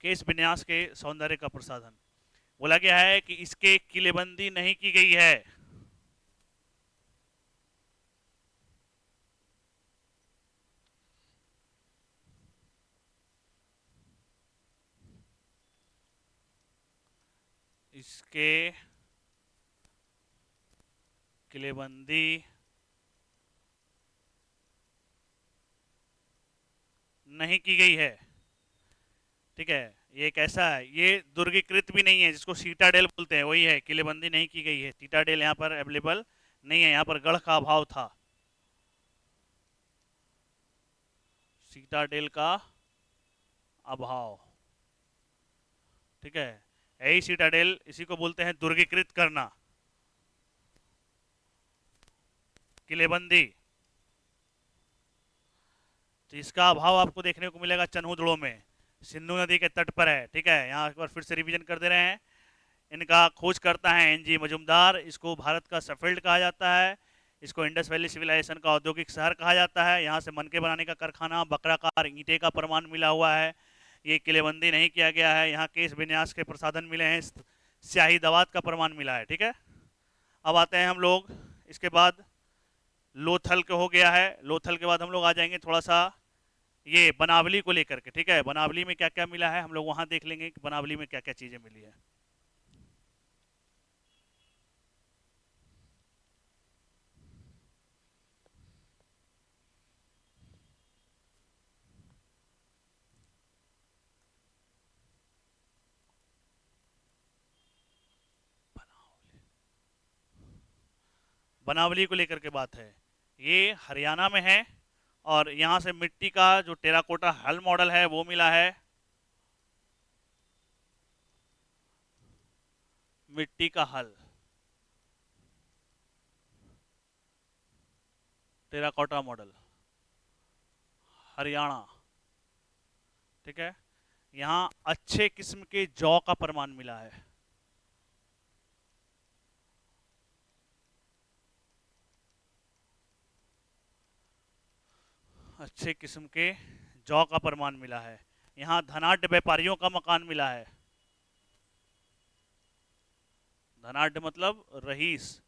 केस विन्यास के सौंदर्य का प्रसाधन। बोला गया है कि इसके किलेबंदी नहीं की गई है। इसके किलेबंदी नहीं की गई है। ठीक है, ये कैसा है, ये दुर्गीकृत भी नहीं है, जिसको सीटाडेल बोलते हैं वही है, किलेबंदी नहीं की गई है, सीटाडेल यहाँ पर अवेलेबल नहीं है, यहाँ पर गढ़ का अभाव था, सीटाडेल का अभाव। ठीक है, यही सीटाडेल, इसी को बोलते हैं दुर्गीकृत करना, किलेबंदी। तो इसका अभाव आपको देखने को मिलेगा चन्हुदड़ों में, सिंधु नदी के तट पर है। ठीक है, यहाँ एक बार फिर से रिवीजन कर दे रहे हैं। इनका खोज करता है एनजी मजुमदार, इसको भारत का सफील्ड कहा जाता है, इसको इंडस वैली सिविलाइजेशन का औद्योगिक शहर कहा जाता है, यहाँ से मनके बनाने का कारखाना, बकराकार ईंटे का प्रमाण मिला हुआ है, ये किलेबंदी नहीं किया गया है, यहाँ केस विन्यास के प्रसाधन मिले हैं, स्याही दवात का प्रमाण मिला है। ठीक है, अब आते हैं हम लोग इसके बाद लोथल के हो गया है, लोथल के बाद हम लोग आ जाएंगे थोड़ा सा ये बनावली को लेकर के। ठीक है, बनावली में क्या क्या मिला है हम लोग वहां देख लेंगे कि बनावली में क्या क्या चीजें मिली है। बनावली को लेकर के बात है, ये हरियाणा में है, और यहाँ से मिट्टी का जो टेराकोटा हल मॉडल है वो मिला है, मिट्टी का हल टेराकोटा मॉडल हरियाणा। ठीक है, यहाँ अच्छे किस्म के जौ का प्रमाण मिला है, अच्छे किस्म के जौ का प्रमाण मिला है, यहाँ धनाढ़ व्यापारियों का मकान मिला है, धनाढ़ मतलब रईस,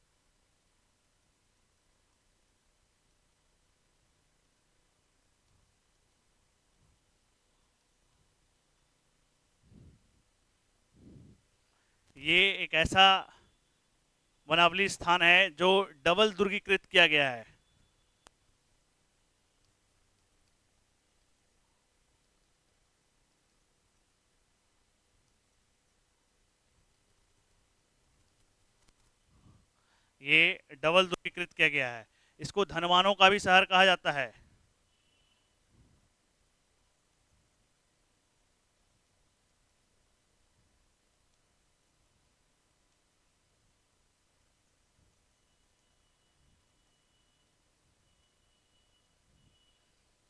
ये एक ऐसा वनावली स्थान है जो डबल दुर्गीकृत किया गया है। ये डबल दुर्गीकृत किया गया है, इसको धनवानों का भी शहर कहा जाता है।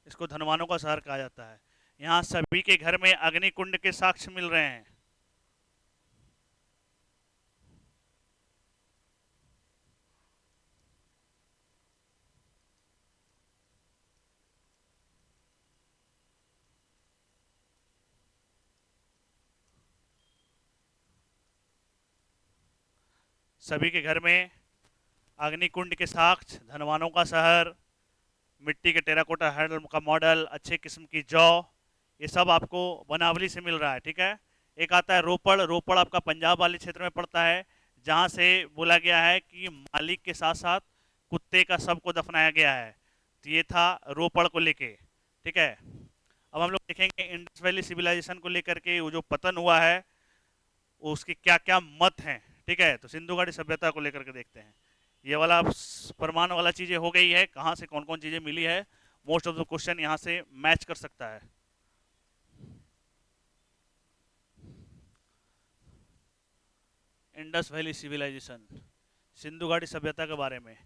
इसको धनवानों का शहर कहा जाता है। यहाँ सभी के घर में अग्निकुंड के साक्ष्य मिल रहे हैं। सभी के घर में अग्निकुंड के साक्ष्य, धनवानों का शहर, मिट्टी के टेराकोटा हल का मॉडल, अच्छे किस्म की जौ, ये सब आपको बनावली से मिल रहा है। ठीक है, एक आता है रोपड़, रोपड़ आपका पंजाब वाले क्षेत्र में पड़ता है, जहाँ से बोला गया है कि मालिक के साथ साथ कुत्ते का शव को दफनाया गया है। तो ये था रोपड़ को लेके। ठीक है, अब हम लोग देखेंगे इंडस वैली सिविलाइजेशन को लेकर के वो जो पतन हुआ है उसके क्या क्या मत हैं। ठीक है, तो सिंधु घाटी सभ्यता को लेकर के देखते हैं। ये वाला प्रमाण वाला चीजें हो गई है, कहाँ से कौन कौन चीजें मिली है, मोस्ट ऑफ द क्वेश्चन यहाँ से मैच कर सकता है। इंडस वैली सिविलाइजेशन, सिंधु घाटी सभ्यता के बारे में,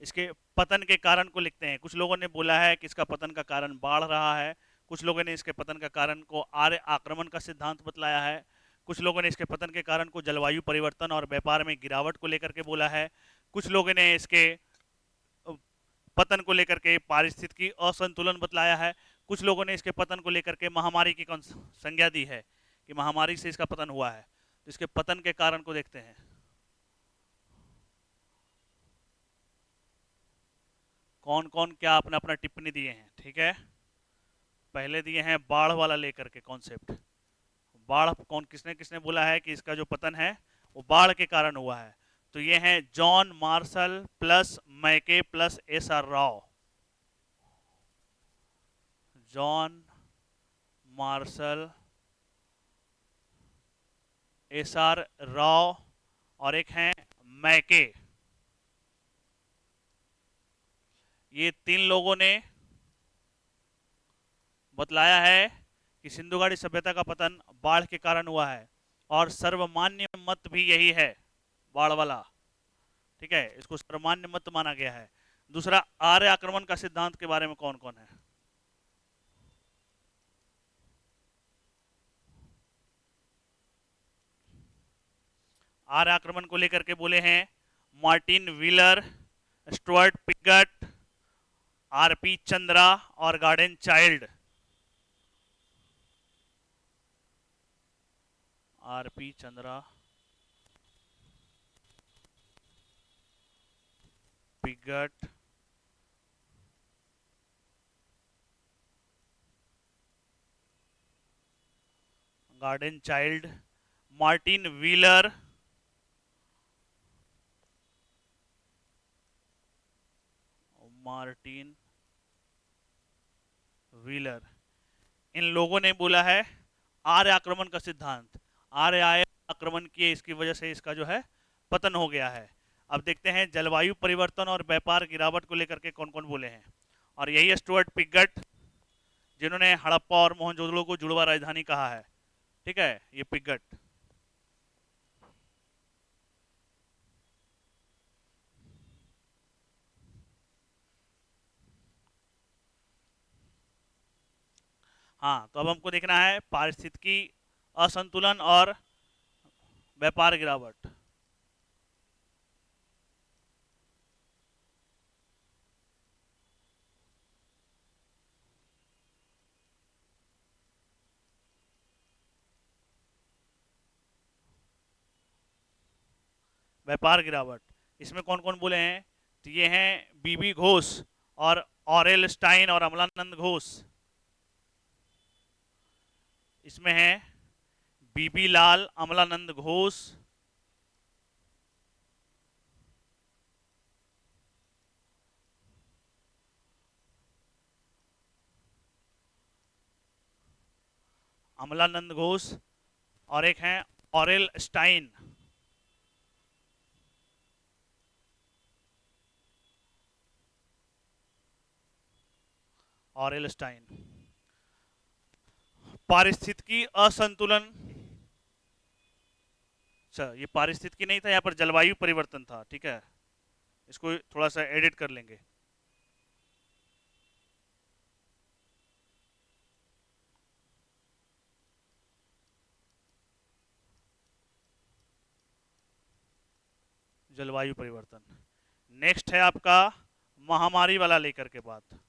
इसके पतन के कारण को लिखते हैं। कुछ लोगों ने बोला है कि इसका पतन का कारण बाढ़ रहा है, कुछ लोगों ने इसके पतन का कारण को आर्य आक्रमण का सिद्धांत बतलाया है, कुछ लोगों ने इसके पतन के कारण को जलवायु परिवर्तन और व्यापार में गिरावट को लेकर के बोला है, कुछ लोगों ने इसके पतन को लेकर के पारिस्थितिकी असंतुलन बतलाया है, कुछ लोगों ने इसके पतन को लेकर के महामारी की संज्ञा दी है कि महामारी से इसका पतन हुआ है। तो इसके पतन के कारण को देखते हैं। कौन कौन क्या अपना अपना टिप्पणी दिए हैं। ठीक है, पहले दिए हैं बाढ़ वाला लेकर के कॉन्सेप्ट, बाढ़ कौन किसने किसने बोला है कि इसका जो पतन है वो बाढ़ के कारण हुआ है। तो ये हैं जॉन मार्शल प्लस मैके plus S R Rao. John Marshall, S R Rao और एक हैं मैके। ये 3 लोगों ने बतलाया है कि सिंधु घाटी सभ्यता का पतन बाढ़ के कारण हुआ है, और सर्वमान्य मत भी यही है, बाढ़ वाला। ठीक है, इसको सर्वमान्य मत माना गया है। दूसरा, आर्य आक्रमण का सिद्धांत के बारे में कौन कौन है? आर्य आक्रमण को लेकर के बोले हैं Martin Wheeler, Stuart Piggott, R P Chandra और Gordon Childe. R P Chandra, Piggott, Gordon Childe, Martin Wheeler, Martin Wheeler, इन लोगों ने बोला है आर्य आक्रमण का सिद्धांत। आर्य आए, आक्रमण किए, इसकी वजह से इसका जो है पतन हो गया है। अब देखते हैं जलवायु परिवर्तन और व्यापार गिरावट को लेकर के कौन कौन बोले हैं। और यही स्टुअर्ट पिगट, जिन्होंने हड़प्पा और मोहनजोदड़ो को जुड़वा राजधानी कहा है। ठीक है, ये पिगट। हाँ, तो अब हमको देखना है पारिस्थितिकी असंतुलन और व्यापार गिरावट। व्यापार गिरावट, इसमें कौन कौन बोले हैं? तो ये हैं बीबी घोष और ऑरेल स्टाइन और अमलानंद घोष। इसमें है बीबी लाल, अमलानंद घोष, अमलानंद घोष और एक हैं ऑरेल स्टाइन। Aurel Stine. पारिस्थितिकी असंतुलन, अच्छा ये पारिस्थितिकी नहीं था, यहाँ पर जलवायु परिवर्तन था। ठीक है, इसको थोड़ा सा एडिट कर लेंगे। जलवायु परिवर्तन। नेक्स्ट है आपका महामारी वाला लेकर के बात।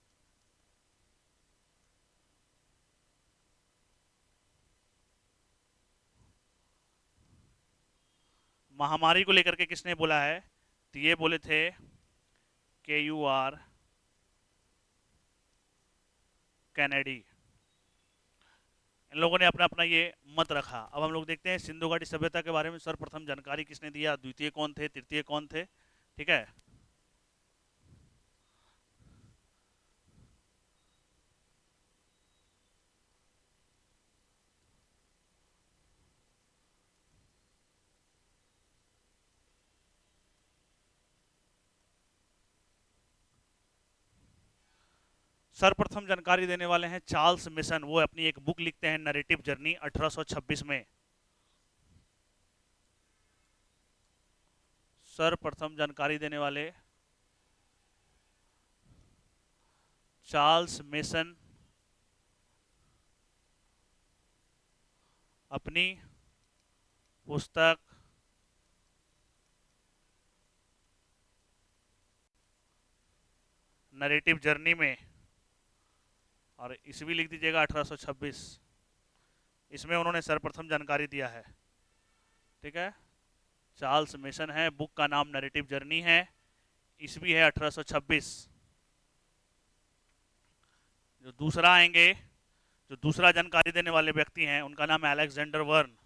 महामारी को लेकर के किसने बोला है? तो ये बोले थे KUR कैनेडी। इन लोगों ने अपना अपना ये मत रखा। अब हम लोग देखते हैं सिंधु घाटी सभ्यता के बारे में सर्वप्रथम जानकारी किसने दिया, द्वितीय कौन थे, तृतीय कौन थे। ठीक है, सर्वप्रथम जानकारी देने वाले हैं चार्ल्स मिशन। वो अपनी एक बुक लिखते हैं नैरेटिव जर्नी 1826 में। सर्वप्रथम जानकारी देने वाले चार्ल्स मिशन अपनी पुस्तक नैरेटिव जर्नी में, और इस भी लिख दीजिएगा 1826, इसमें उन्होंने सर्वप्रथम जानकारी दिया है। ठीक है, चार्ल्स मिशन है, बुक का नाम नैरेटिव जर्नी है, ईस्वी है 1826। जो दूसरा आएंगे, जो दूसरा जानकारी देने वाले व्यक्ति हैं, उनका नाम है अलेक्जेंडर वर्न।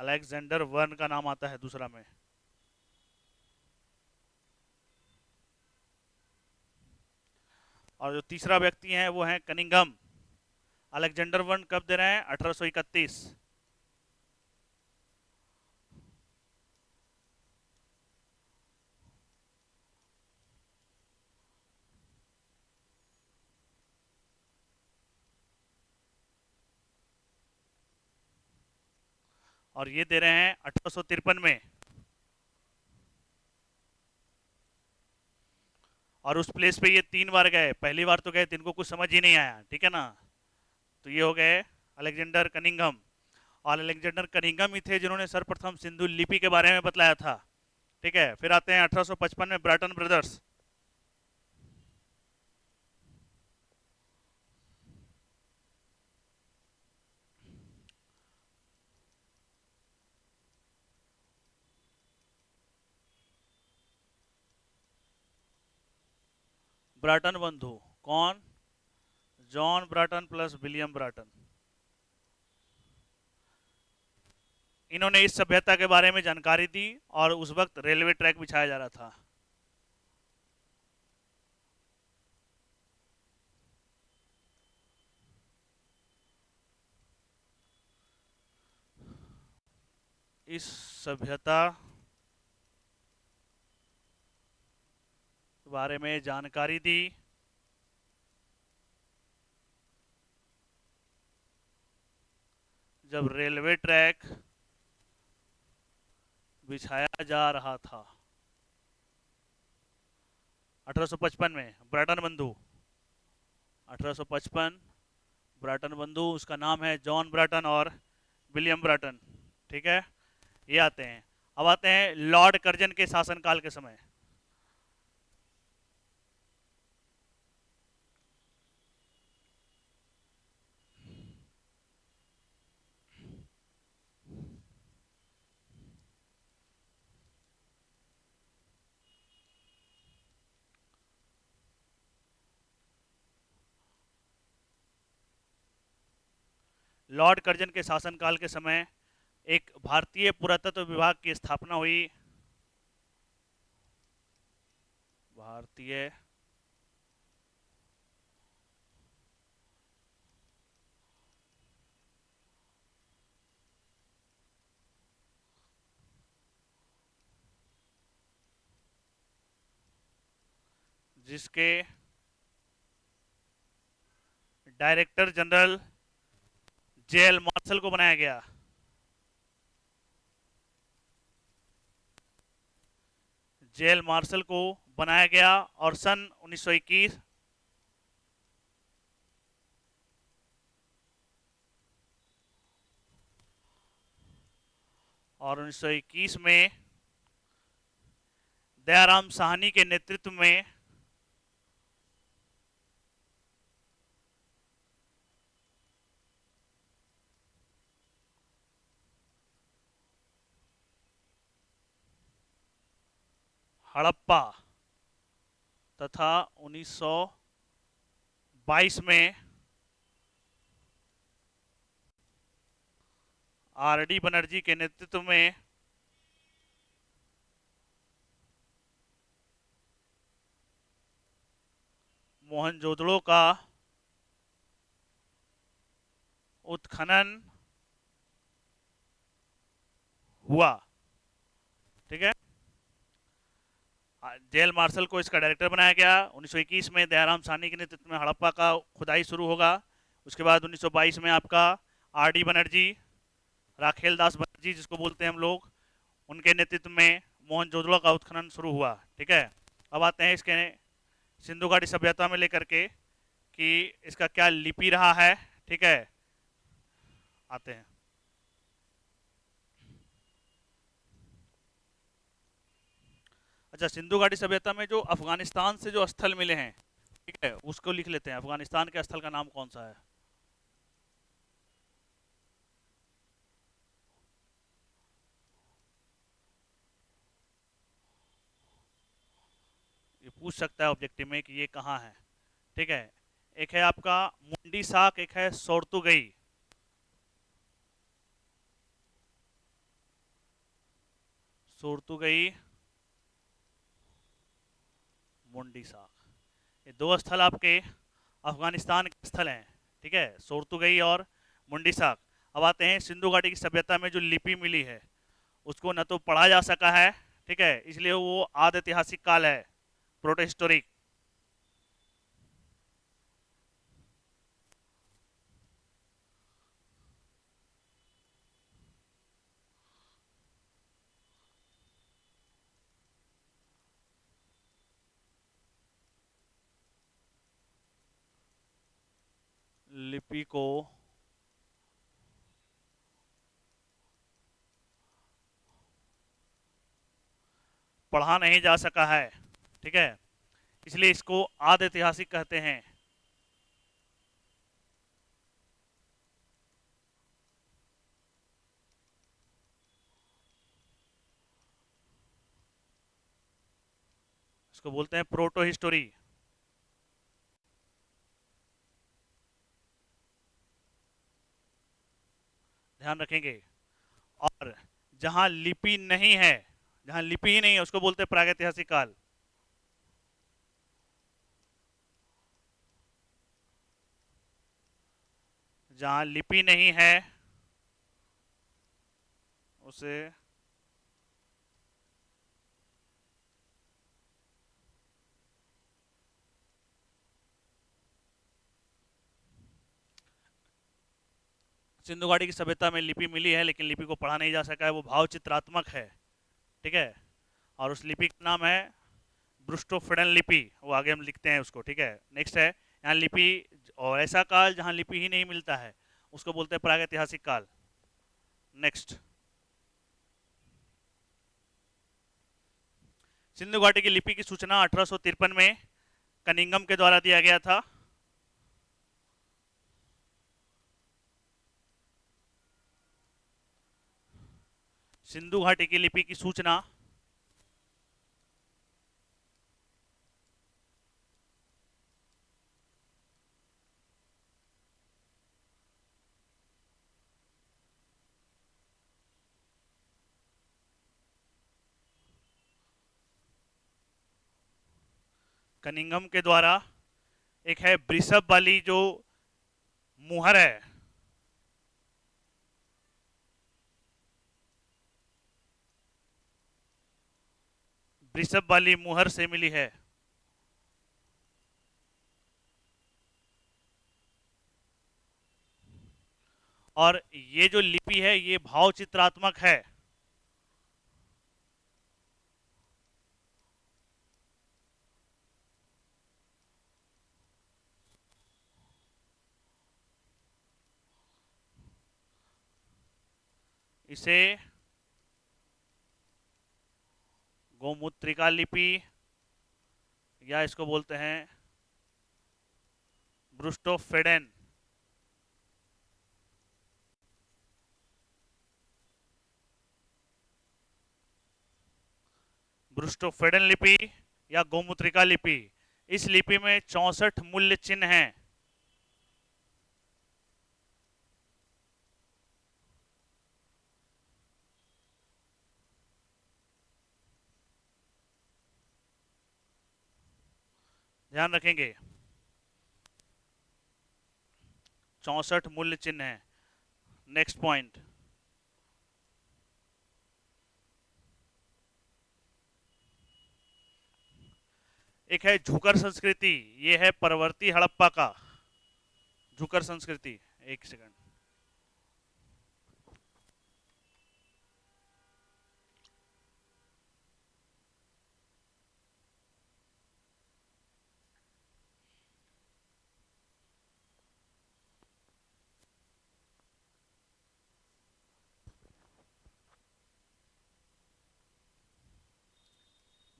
अलेक्जेंडर वन का नाम आता है दूसरा में। और जो तीसरा व्यक्ति है वो है कनिंघम। अलेक्जेंडर वन कब दे रहे हैं? 1831। और ये दे रहे हैं 1853 में। और उस प्लेस पे ये 3 बार गए, पहली बार तो गए तो इनको कुछ समझ ही नहीं आया, ठीक है ना। तो ये हो गए अलेक्जेंडर कनिंघम। और अलेक्जेंडर कनिंघम ही थे जिन्होंने सर्वप्रथम सिंधु लिपि के बारे में बतलाया था, ठीक है। फिर आते हैं 1855 में ब्राटन ब्रदर्स। ब्राटन बंधु कौन? John Brunton plus William Brunton. इन्होंने इस सभ्यता के बारे में जानकारी दी और उस वक्त रेलवे ट्रैक बिछाया जा रहा था। इस सभ्यता के बारे में जानकारी दी जब रेलवे ट्रैक बिछाया जा रहा था। 1855 में ब्राटन बंधु। 1855 ब्राटन बंधु, उसका नाम है जॉन ब्राटन और विलियम ब्राटन, ठीक है। ये आते हैं। अब आते हैं लॉर्ड कर्जन के शासनकाल के समय। लॉर्ड कर्जन के शासनकाल के समय एक भारतीय पुरातत्व विभाग की स्थापना हुई। भारतीय जिसके डायरेक्टर जनरल जेएल मार्शल को बनाया गया। जेएल मार्शल को बनाया गया और सन 1921 और 1921 में दयाराम साहनी के नेतृत्व में हड़प्पा तथा 1922 में आरडी बनर्जी के नेतृत्व में मोहनजोदड़ो का उत्खनन हुआ, ठीक है। जेएल मार्शल को इसका डायरेक्टर बनाया गया। 1921 में दयाराम साहनी के नेतृत्व में हड़प्पा का खुदाई शुरू होगा। उसके बाद 1922 में आपका आरडी बनर्जी, राखेल दास बनर्जी जिसको बोलते हैं हम लोग, उनके नेतृत्व में मोहनजोदड़ो का उत्खनन शुरू हुआ, ठीक है। अब आते हैं इसके सिंधु घाटी सभ्यता में लेकर के कि इसका क्या लिपि रहा है, ठीक है। आते हैं। अच्छा, सिंधु घाटी सभ्यता में जो अफगानिस्तान से जो स्थल मिले हैं, ठीक है, उसको लिख लेते हैं। अफगानिस्तान के स्थल का नाम कौन सा है? ये पूछ सकता है ऑब्जेक्टिव में कि ये कहाँ है, ठीक है। एक है आपका मुंडी साक, एक है सोरतुगई। सोर्तुगई, मुंडी साख, ये दो स्थल आपके अफगानिस्तान के स्थल हैं। ठीक है, सोर्तुगई और मुंडी साख। अब आते हैं सिंधु घाटी की सभ्यता में जो लिपि मिली है उसको न तो पढ़ा जा सका है, ठीक है, इसलिए वो आद ऐतिहासिक काल है, प्रोटोहिस्टोरिक। लिपि को पढ़ा नहीं जा सका है, ठीक है, इसलिए इसको आद ऐतिहासिक कहते हैं। इसको बोलते हैं प्रोटो हिस्टोरी। ध्यान रखेंगे। और जहां लिपि नहीं है, जहां लिपि ही नहीं है, उसको बोलते हैं प्रागैतिहासिक काल। जहां लिपि नहीं है उसे सिंधु घाटी की सभ्यता में लिपि मिली है लेकिन लिपि को पढ़ा नहीं जा सका है, वो भाव चित्रात्मक है। ठीक है, और उस लिपि का नाम है ब्रुस्टोफिडन लिपि, वो आगे हम लिखते हैं उसको। ठीक है, नेक्स्ट है यहाँ लिपि, और ऐसा काल जहाँ लिपि ही नहीं मिलता है उसको बोलते हैं प्रागैतिहासिक काल। नेक्स्ट, सिंधु घाटी की लिपि की सूचना 1853 में कनिंगम के द्वारा दिया गया था। सिंधु घाटी की लिपि की सूचना कनिंगम के द्वारा, एक है ब्रिसब वाली जो मुहर है, ब्रिसब वाली मुहर से मिली है। और ये जो लिपि है ये भाव चित्रात्मक है। इसे गोमुत्रिका लिपि या इसको बोलते हैं ब्रुस्टोफेडेन, ब्रुस्टोफेडेन लिपि या गोमुत्रिका लिपि। इस लिपि में 64 मूल्य चिन्ह हैं। ध्यान रखेंगे, 64 मूल्य चिन्ह हैं। नेक्स्ट पॉइंट, एक है झुकर संस्कृति, ये है परवर्ती हड़प्पा का झुकर संस्कृति। एक सेकंड,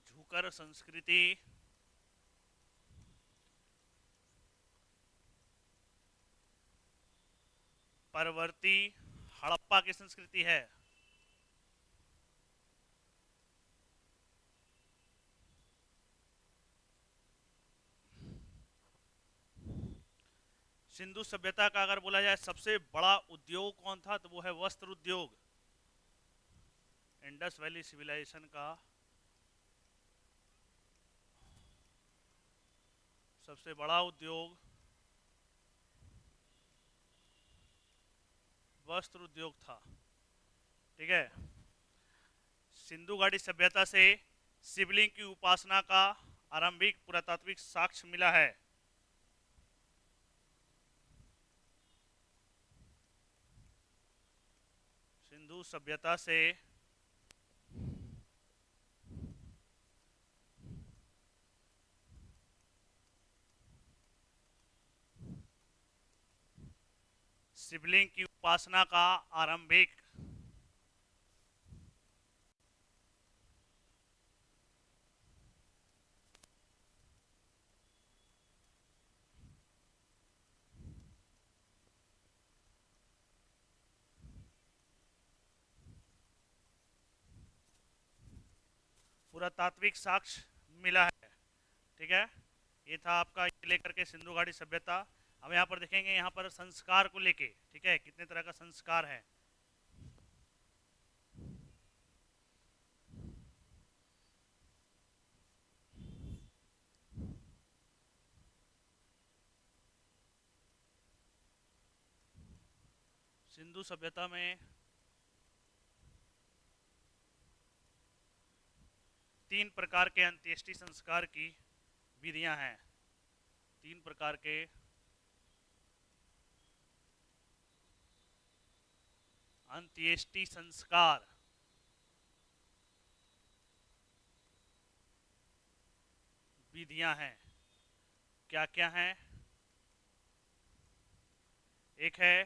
झुकर संस्कृति परवर्ती हड़प्पा की संस्कृति है। सिंधु सभ्यता का अगर बोला जाए सबसे बड़ा उद्योग कौन था तो वो है वस्त्र उद्योग। इंडस वैली सिविलाइजेशन का सबसे बड़ा उद्योग वस्त्र उद्योग था। ठीक है। सिंधु घाटी सभ्यता से शिवलिंग की उपासना का आरंभिक पुरातात्विक साक्ष्य मिला है। सिंधु सभ्यता से शिवलिंग की उपासना का आरंभिक पुरातात्विक साक्ष्य मिला है। ठीक है। ये था आपका ये लेकर के सिंधु घाटी सभ्यता। अब यहाँ पर देखेंगे यहाँ पर संस्कार को लेके। ठीक है, कितने तरह का संस्कार है। सिंधु सभ्यता में 3 प्रकार के अंत्येष्टि संस्कार की विधियां हैं। 3 प्रकार के अंत्येष्टि संस्कार विधियां हैं। क्या क्या हैं? एक है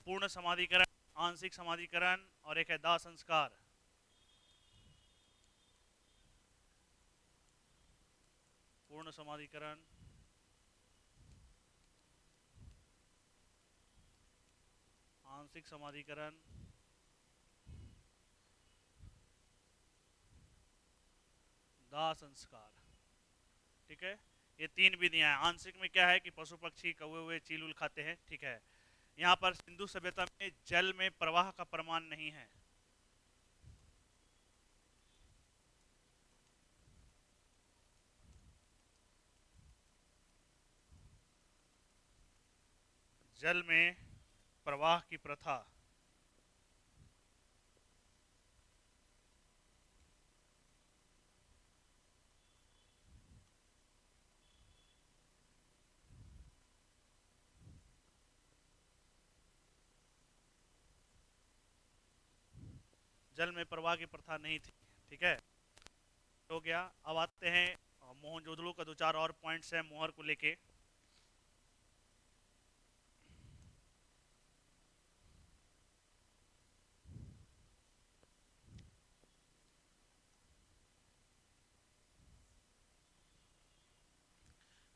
पूर्ण समाधिकरण, आंशिक समाधिकरण, और एक है दाह संस्कार। पूर्ण समाधिकरण, आंशिक समाधिकरण, दाह संस्कार। ठीक है, ये 3 विधियां हैं। आंशिक में क्या है कि पशु पक्षी कौवे हुए चील उल खाते हैं। ठीक है। यहाँ पर सिंधु सभ्यता में जल में प्रवाह का प्रमाण नहीं है। जल में प्रवाह की प्रथा जल में प्रवाह की प्रथा नहीं थी। ठीक है, हो गया। अब आते हैं मोहनजोदड़ो का 2-4 और पॉइंट्स हैं मोहर को लेके।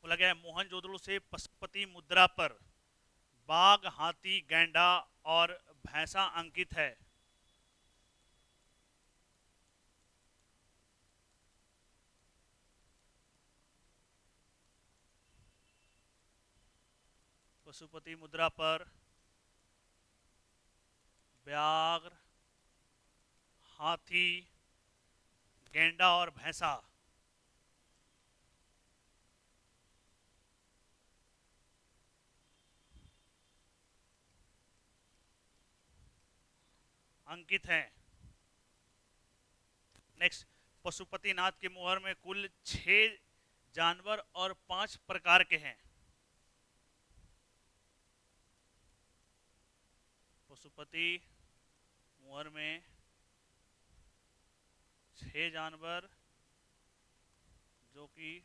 बोला गया है मोहनजोदड़ो से पशुपति मुद्रा पर बाघ, हाथी, गैंडा और भैंसा अंकित है। पशुपति मुद्रा पर व्याघ्र, हाथी, गैंडा और भैंसा अंकित हैं। नेक्स्ट, पशुपतिनाथ के मुहर में कुल 6 जानवर और 5 प्रकार के हैं। पशुपति मुहर में 6 जानवर जो कि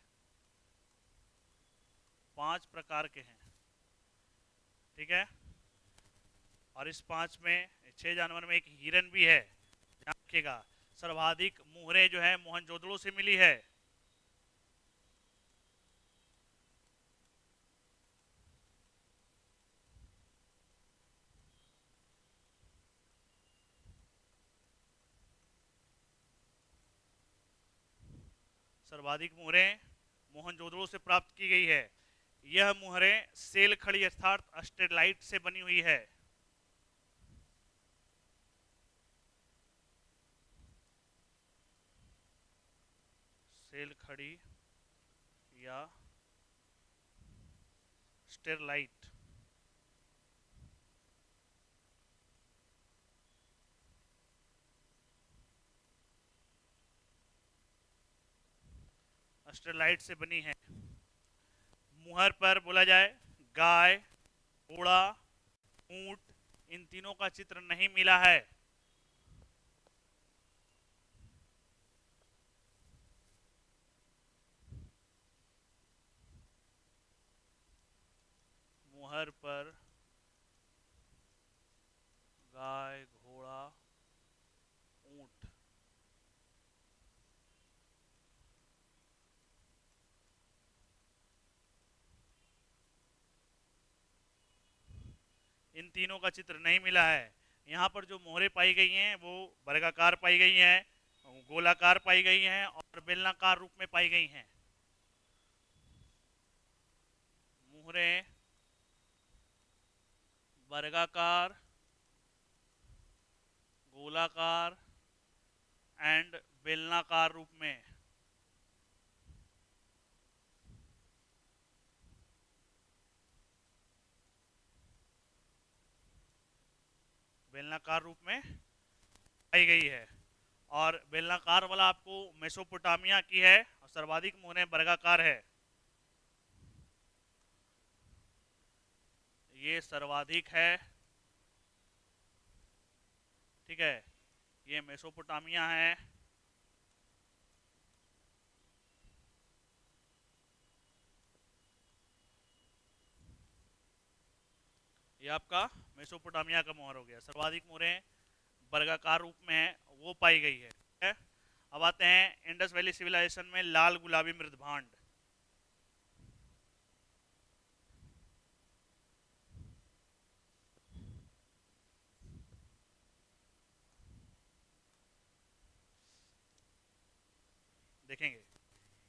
5 प्रकार के हैं। ठीक है, और इस 5 में 6 जानवर में एक हिरन भी है। ध्यान रखिएगा। सर्वाधिक मुहरें जो है मोहनजोदड़ो से मिली है। सर्वाधिक मुहरें मोहनजोदड़ो से प्राप्त की गई है। यह मुहरें सेल खड़ी अर्थात स्टेलाइट से बनी हुई है। रेल खड़ी या स्टेरलाइट। स्टेरलाइट से बनी है। मुहर पर बोला जाए गाय, घोड़ा, ऊंट, इन तीनों का चित्र नहीं मिला है। मुहर पर गाय, घोड़ा, ऊंट, इन तीनों का चित्र नहीं मिला है। यहाँ पर जो मोहरें पाई गई हैं वो वर्गाकार पाई गई हैं, गोलाकार पाई गई हैं और बेलनाकार रूप में पाई गई हैं। मोहरें वर्गाकार, गोलाकार एंड बेलनाकार रूप में। बेलनाकार रूप में पाई गई है। और बेलनाकार वाला आपको मेसोपोटामिया की है और सर्वाधिक मोहरें वर्गाकार है। ये सर्वाधिक है, ठीक है, ये मेसोपोटामिया है। ये आपका मेसोपोटामिया का मोहर हो गया। सर्वाधिक मोहरें वर्गाकार रूप में है, वो पाई गई है, ठीक है। अब आते हैं इंडस वैली सिविलाइजेशन में लाल गुलाबी मृदभांड। देखेंगे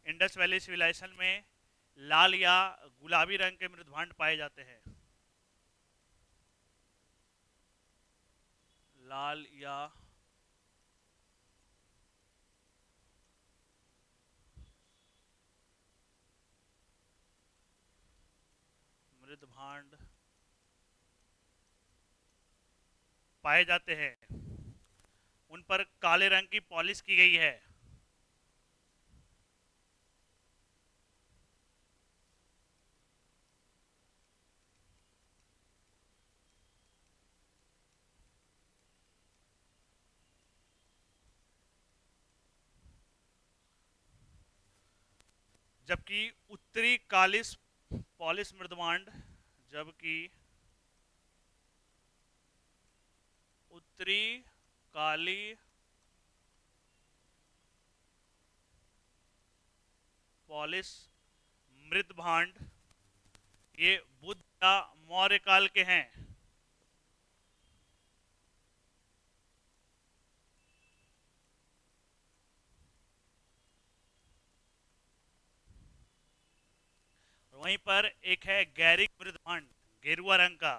इंडस वैली सिविलाइजेशन में लाल या गुलाबी रंग के मृदभांड पाए जाते हैं। लाल या मृदभांड पाए जाते हैं। उन पर काले रंग की पॉलिश की गई है। जबकि उत्तरी कालिस पॉलिश मृदभांड, जबकि उत्तरी काली पॉलिश मृदभांड ये बुद्ध या मौर्य काल के हैं। वहीं पर एक है गैरिक मृदभांड, गेरुआ रंग का।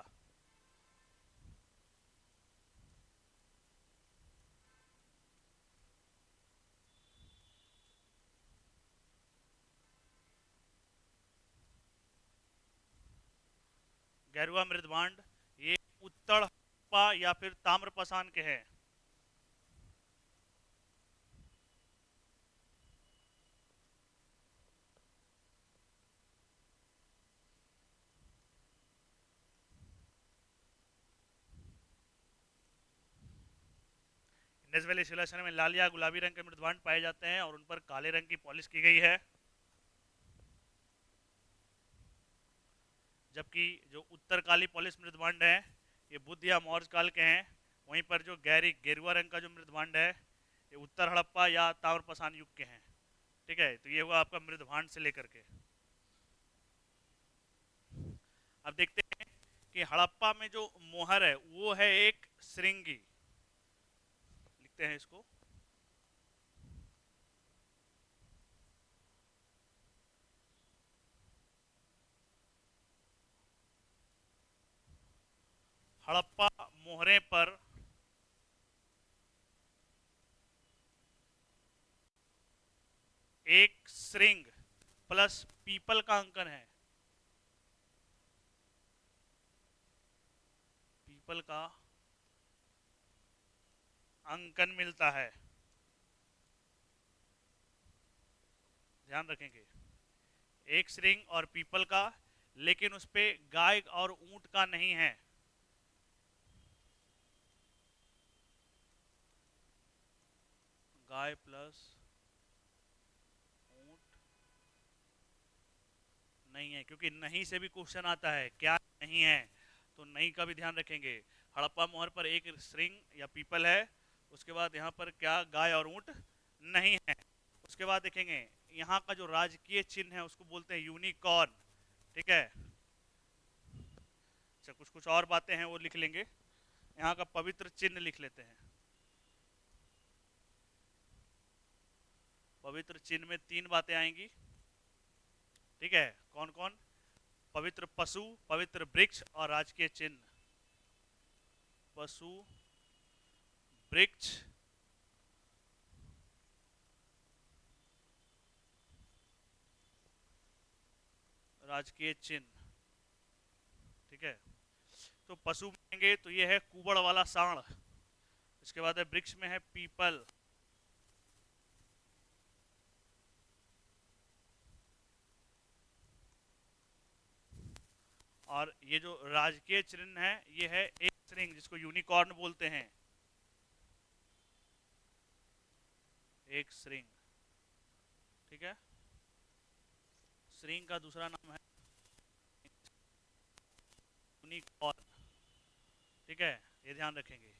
गेरुआ मृदभांड ये उत्तर हड़प्पा या फिर ताम्रपाषाण के हैं। इंडस वैली सिविलाइजेशन में लाल या गुलाबी रंग के मृदभांड पाए जाते हैं और उन पर काले रंग की पॉलिश की गई है। जबकि जो उत्तर काली पॉलिश मृदभांड है ये बुद्ध या मौर्य काल के हैं। वहीं पर जो गैरिक गेरुआ रंग का जो मृदभांड है ये उत्तर हड़प्पा या ताम्रपाषाण युग के हैं, ठीक है। तो ये हुआ आपका मृदभांड से लेकर के। अब देखते हैं कि हड़प्पा में जो मोहर है वो है एक श्रृंगी। लिखते हैं इसको, हड़प्पा मोहरे पर एक श्रृंग प्लस पीपल का अंकन है, पीपल का अंकन मिलता है, ध्यान रखेंगे, एक श्रृंग और पीपल का, लेकिन उस पे गाय और ऊंट का नहीं है। गाय प्लस ऊंट नहीं है, क्योंकि नहीं से भी क्वेश्चन आता है, क्या नहीं है, तो नहीं का भी ध्यान रखेंगे। हड़प्पा मोहर पर एक श्रृंग या पीपल है, उसके बाद यहाँ पर क्या गाय और ऊंट नहीं है। उसके बाद देखेंगे यहाँ का जो राजकीय चिन्ह है उसको बोलते हैं यूनिकॉर्न, ठीक है। अच्छा, कुछ कुछ और बातें हैं वो लिख लेंगे। यहाँ का पवित्र चिन्ह लिख लेते हैं। पवित्र चिन्ह में तीन बातें आएंगी, ठीक है। कौन कौन? पवित्र पशु, पवित्र वृक्ष और राजकीय चिन्ह। पशु, वृक्ष, राजकीय चिन्ह, ठीक है। तो पशु मानेंगे तो ये है कुबड़ वाला सांड। इसके बाद है वृक्ष में है पीपल, और ये जो राजकीय चिन्ह है ये है एक श्रृंग जिसको यूनिकॉर्न बोलते हैं, एक श्रृंग, ठीक है। श्रृंग का दूसरा नाम है यूनिकॉर्न, ठीक है, ये ध्यान रखेंगे।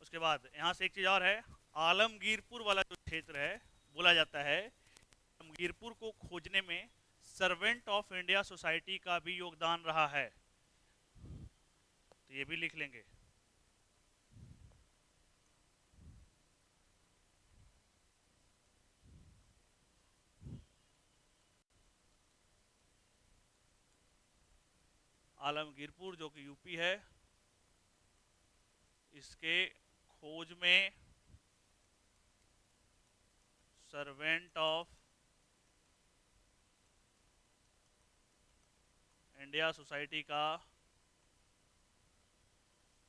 उसके बाद यहाँ से एक चीज और है, आलमगीरपुर वाला जो क्षेत्र है, बोला जाता है आलमगीरपुर को खोजने में सर्वेंट ऑफ इंडिया सोसाइटी का भी योगदान रहा है, तो ये भी लिख लेंगे। आलमगीरपुर जो कि यूपी है, इसके खोज में सर्वेंट ऑफ इंडिया सोसाइटी का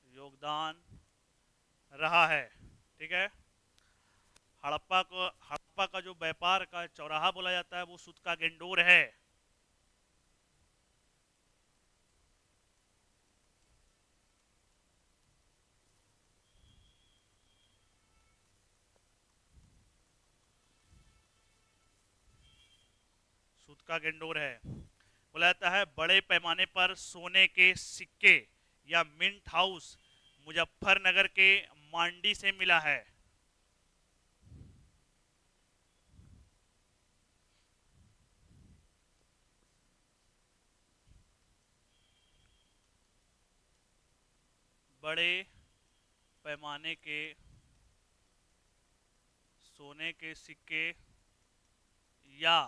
योगदान रहा है, ठीक है। हड़प्पा का जो व्यापार का चौराहा बोला जाता है वो सूत का गेंडोर है, सूत का गेंडोर है। बोला जाता है बड़े पैमाने पर सोने के सिक्के या मिंट हाउस मुजफ्फरनगर के मांडी से मिला है। बड़े पैमाने के सोने के सिक्के या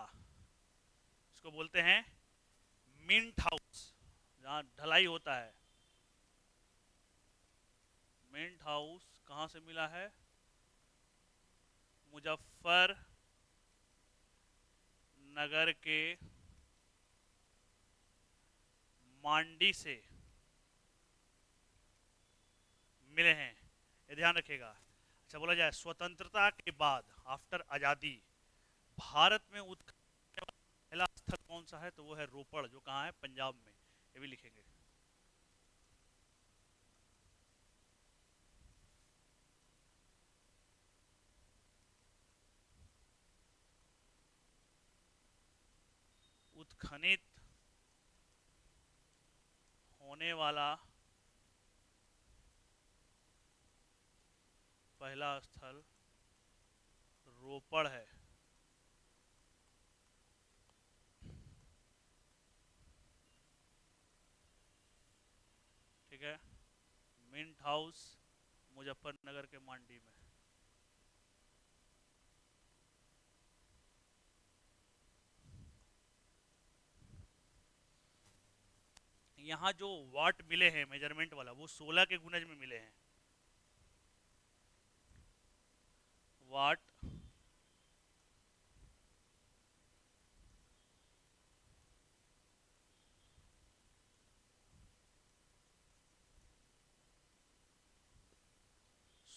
इसको बोलते हैं मिंट हाउस, जहाँ ढलाई होता है। मिंट हाउस कहाँ से मिला है? मुजफ्फर नगर के मांडी से मिले हैं, ये ध्यान रखिएगा। अच्छा, बोला जाए स्वतंत्रता के बाद आफ्टर आज़ादी भारत में उत्खनन वाला पहला स्थल कौन सा है, तो वो है रोपड़, जो कहाँ है? पंजाब में, ये भी लिखेंगे। उत्खनित होने वाला पहला स्थल रोपड़ है, ठीक है। मिंट हाउस मुजफ्फरनगर के मांडी में। यहाँ जो वाट मिले हैं मेजरमेंट वाला, वो 16 के गुणज में मिले हैं। वाट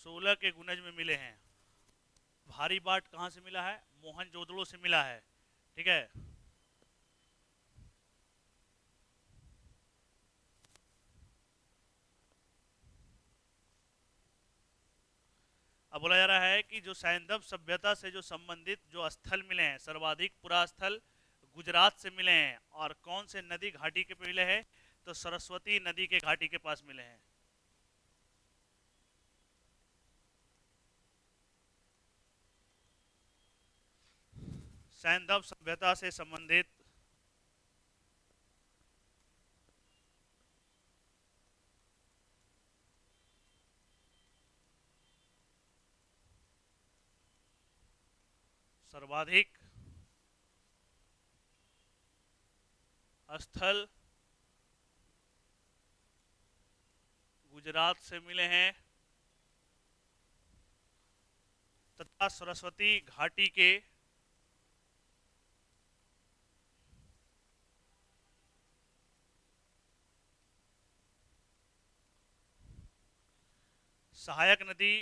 16 के गुनज में मिले हैं। भारी बाट कहाँ से मिला है? मोहनजोदड़ो से मिला है। ठीक है, अब बोला जा रहा है कि जो सैंधव सभ्यता से जो संबंधित जो स्थल मिले हैं, सर्वाधिक पुरास्थल गुजरात से मिले हैं। और कौन से नदी घाटी के पे मिले हैं? तो सरस्वती नदी के घाटी के पास मिले हैं। सैंधव सभ्यता से संबंधित सर्वाधिक स्थल गुजरात से मिले हैं तथा सरस्वती घाटी के सहायक नदी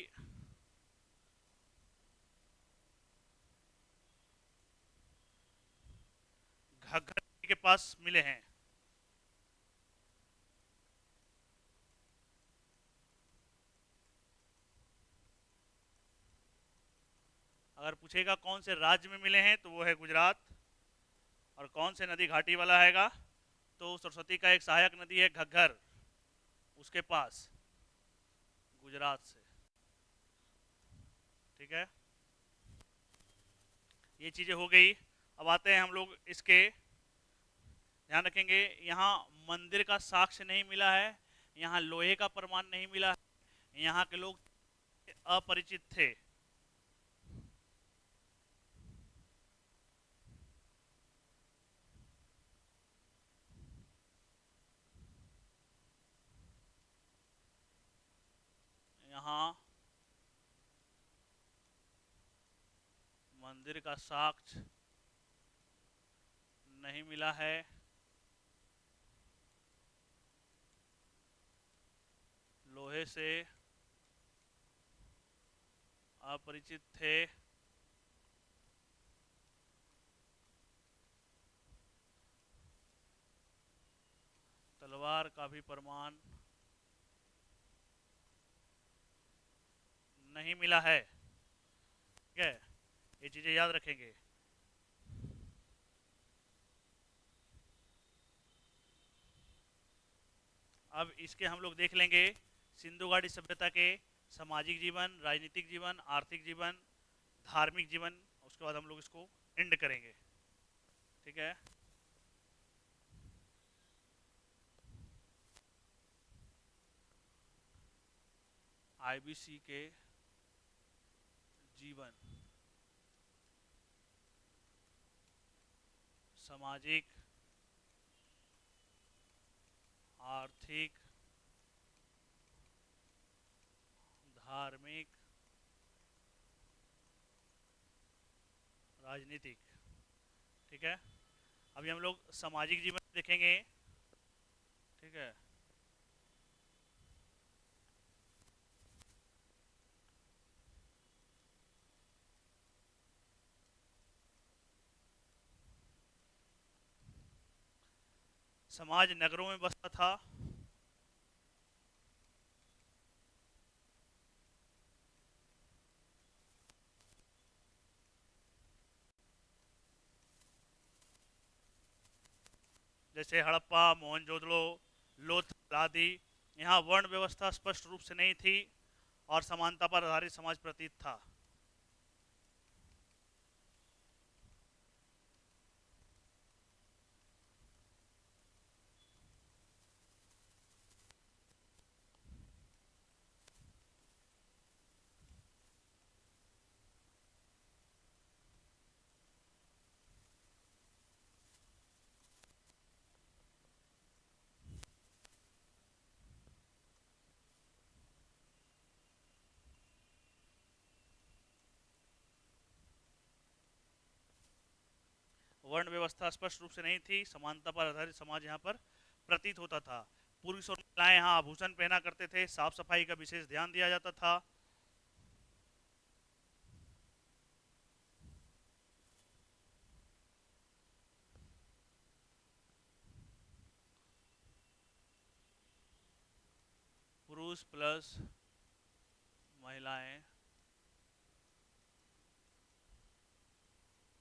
घग्गर के पास मिले हैं। अगर पूछेगा कौन से राज्य में मिले हैं तो वो है गुजरात। और कौन से नदी घाटी वाला हैगा? तो सरस्वती का एक सहायक नदी है घग्गर, उसके पास, गुजरात से। ठीक है, ये चीज़ें हो गई। अब आते हैं हम लोग इसके, ध्यान रखेंगे यहाँ मंदिर का साक्ष्य नहीं मिला है, यहाँ लोहे का प्रमाण नहीं मिला है, यहाँ के लोग अपरिचित थे। यहाँ मंदिर का साक्ष्य नहीं मिला है, लोहे से अपरिचित थे, तलवार का भी प्रमाण नहीं मिला है। ठीक है, ये चीज़ें याद रखेंगे। अब इसके हम लोग देख लेंगे सिंधु घाटी सभ्यता के सामाजिक जीवन, राजनीतिक जीवन, आर्थिक जीवन, धार्मिक जीवन। उसके बाद हम लोग इसको एंड करेंगे। ठीक है, आईबीसी के जीवन, सामाजिक, आर्थिक, धार्मिक, राजनीतिक। ठीक है, अभी हम लोग सामाजिक जीवन देखेंगे। ठीक है, समाज नगरों में बसता था, जैसे हड़प्पा, मोहनजोदड़ो, लोथल आदि। यहाँ वर्ण व्यवस्था स्पष्ट रूप से नहीं थी और समानता पर आधारित समाज प्रतीत था। वर्ण व्यवस्था स्पष्ट रूप से नहीं थी, समानता पर आधारित समाज यहाँ पर प्रतीत होता था। पुरुष और महिलाएं यहाँ आभूषण पहना करते थे, साफ सफाई का विशेष ध्यान दिया जाता था। पुरुष प्लस महिलाएं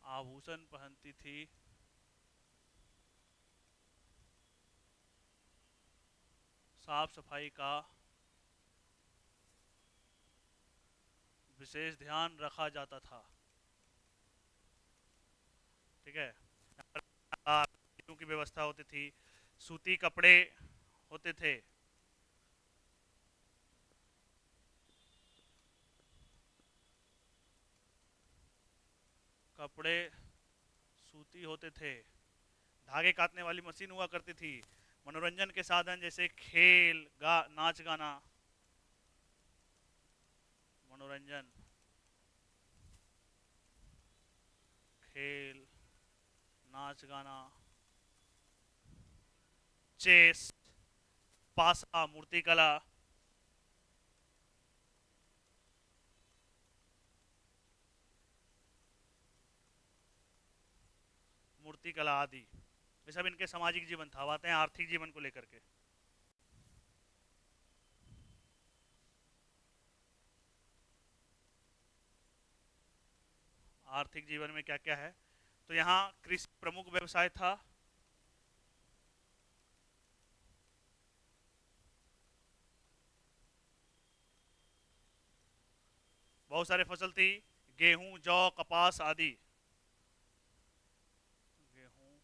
आभूषण पहनती थी, साफ सफाई का विशेष ध्यान रखा जाता था। ठीक है, की व्यवस्था होती थी, सूती कपड़े होते थे, कपड़े सूती होते थे, धागे काटने वाली मशीन हुआ करती थी, मनोरंजन के साधन जैसे खेल नाच गाना, मनोरंजन खेल नाच गाना, चेस, पासा, मूर्तिकला, मूर्तिकला आदि, ये सब इनके सामाजिक जीवन था। अब आते हैं आर्थिक जीवन को लेकर के। आर्थिक जीवन में क्या क्या है, तो यहाँ कृषि प्रमुख व्यवसाय था, बहुत सारे फसल थी, गेहूं, जौ, कपास आदि, गेहूं,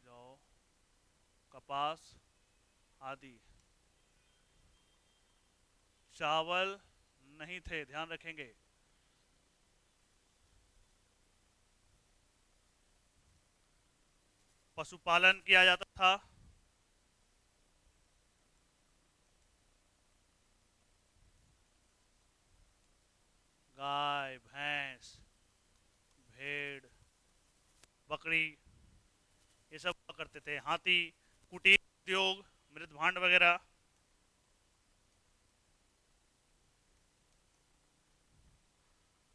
जौ, कपास आदि। चावल नहीं थे, ध्यान रखेंगे। पशुपालन किया जाता था, गाय, भैंस, भेड़, बकरी, ये सब हुआ करते थे। हाथी, कुटीर उद्योग, मृद भांड वगैरह,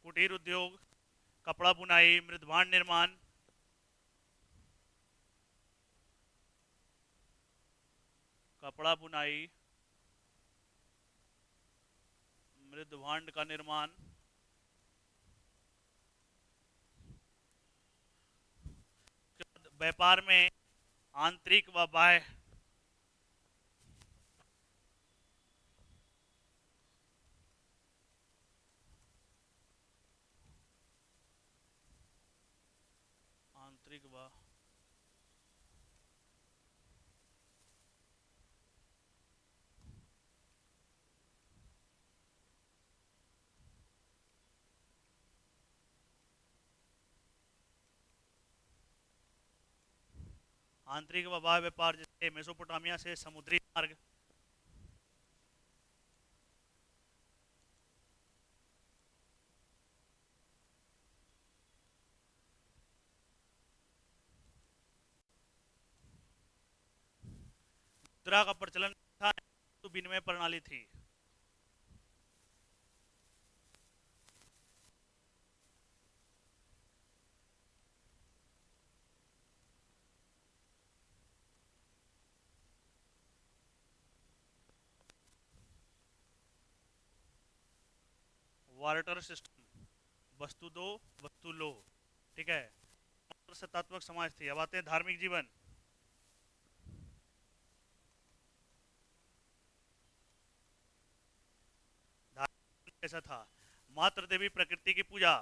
कुटीर उद्योग, कपड़ा बुनाई, मृद भांड निर्माण, कपड़ा बुनाई, मृद भांड का निर्माण, व्यापार में आंतरिक व बाह्य आंतरिक व आंतरिक व बाह्य व्यापार, जैसे मेसोपोटामिया से समुद्री मार्ग, मुद्रा का प्रचलन था, तो विनिमय प्रणाली थी। वार्टर सिस्टम, वस्तु दो वस्तु लो, ठीक है, सत्तात्मक समाज थी। अब आते हैं धार्मिक जीवन। धार्मिक कैसा था, मातृ देवी प्रकृति की पूजा,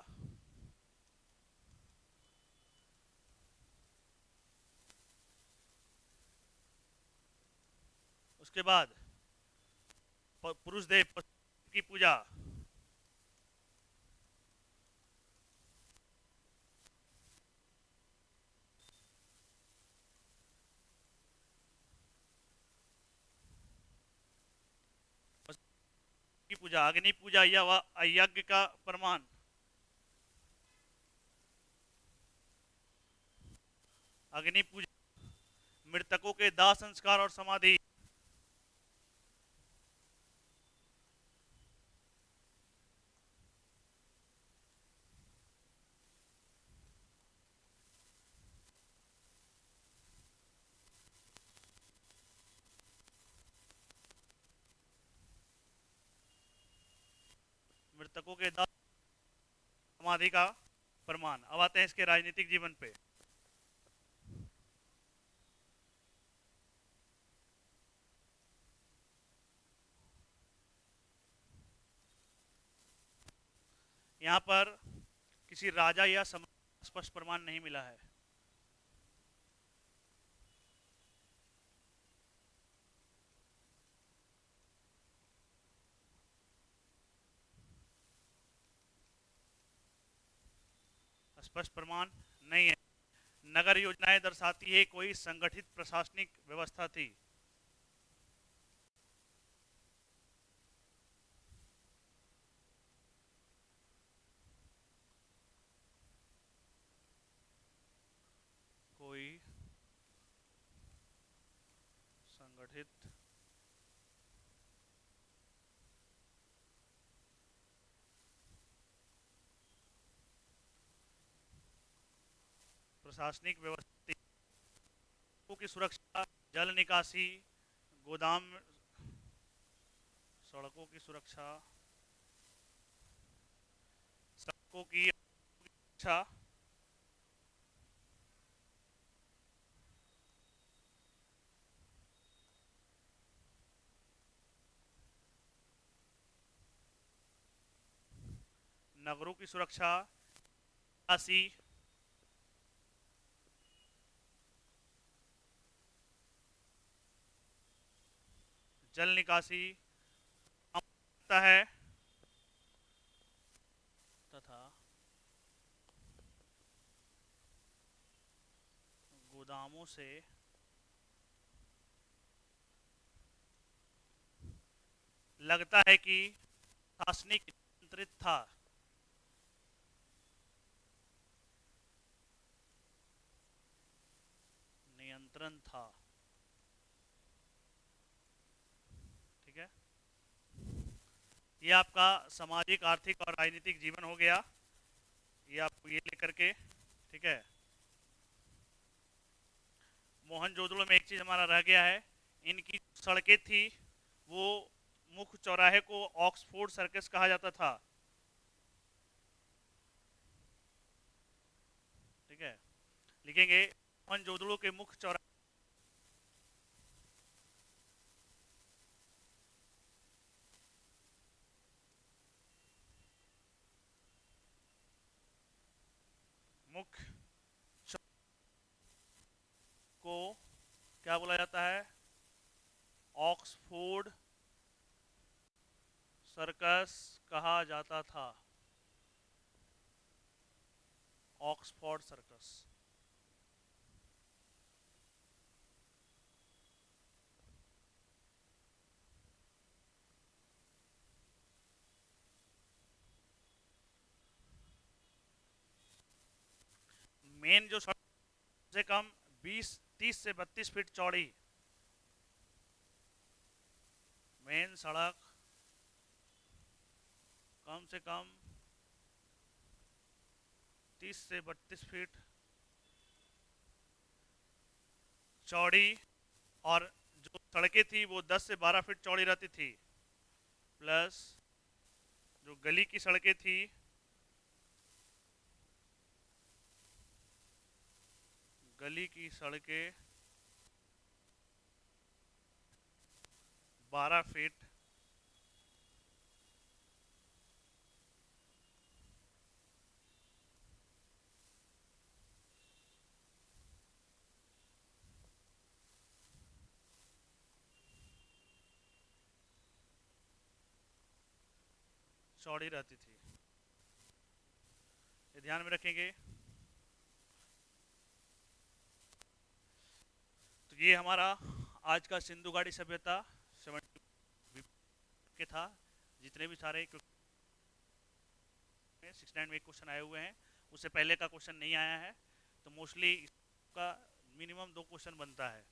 उसके बाद पुरुष देव की पूजा, की पूजा, अग्नि पूजा या यज्ञ का प्रमाण, अग्नि पूजा, मृतकों के दाह संस्कार और समाधि, मृतकों के दाह समाधि का प्रमाण। अब आते हैं इसके राजनीतिक जीवन पे। यहाँ पर किसी राजा या सम्राट स्पष्ट प्रमाण नहीं मिला है। स्पष्ट प्रमाण नहीं है। नगर योजनाएं दर्शाती है कोई संगठित प्रशासनिक व्यवस्था थी। कोई संगठित प्रशासनिक व्यवस्था की सुरक्षा, जल निकासी, गोदाम, सड़कों की सुरक्षा, सड़कों की सुरक्षा, नगरों की सुरक्षा, निकासी, जल निकासी है तथा गोदामों से लगता है कि प्रशासनिक नियंत्रित था। नियंत्रण था। ठीक है, ये आपका सामाजिक, आर्थिक और राजनीतिक जीवन हो गया। ये आपको ये लेकर के, ठीक है। मोहनजोदड़ो में एक चीज हमारा रह गया है, इनकी सड़कें थी वो मुख्य चौराहे को ऑक्सफोर्ड सर्कस कहा जाता था। ठीक है, लिखेंगे मोहनजोदड़ो के मुख्य चौराहे, मुख्य को क्या बोला जाता है? ऑक्सफोर्ड सर्कस कहा जाता था। Oxford circus. मेन जो सड़क से कम 20-30 से 32 फीट चौड़ी, मेन सड़क कम से कम 30 से 32 फीट चौड़ी, और जो सड़कें थी वो 10 से 12 फीट चौड़ी रहती थी, प्लस जो गली की सड़कें थी गली की सड़कें 12 फीट चौड़ी रहती थी। ये ध्यान में रखेंगे। तो ये हमारा आज का सिंधु घाटी सभ्यता 70 के था। जितने भी सारे 69 में एक क्वेश्चन आए हुए हैं, उससे पहले का क्वेश्चन नहीं आया है, तो मोस्टली इसका मिनिमम 2 क्वेश्चन बनता है।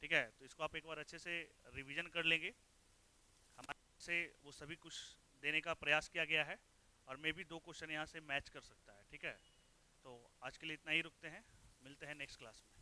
ठीक है, तो इसको आप एक बार अच्छे से रिवीजन कर लेंगे। हमारे से वो सभी कुछ देने का प्रयास किया गया है, और मे भी 2 क्वेश्चन यहाँ से मैच कर सकता है। ठीक है, तो आज के लिए इतना ही रुकते हैं, मिलते हैं नेक्स्ट क्लास में।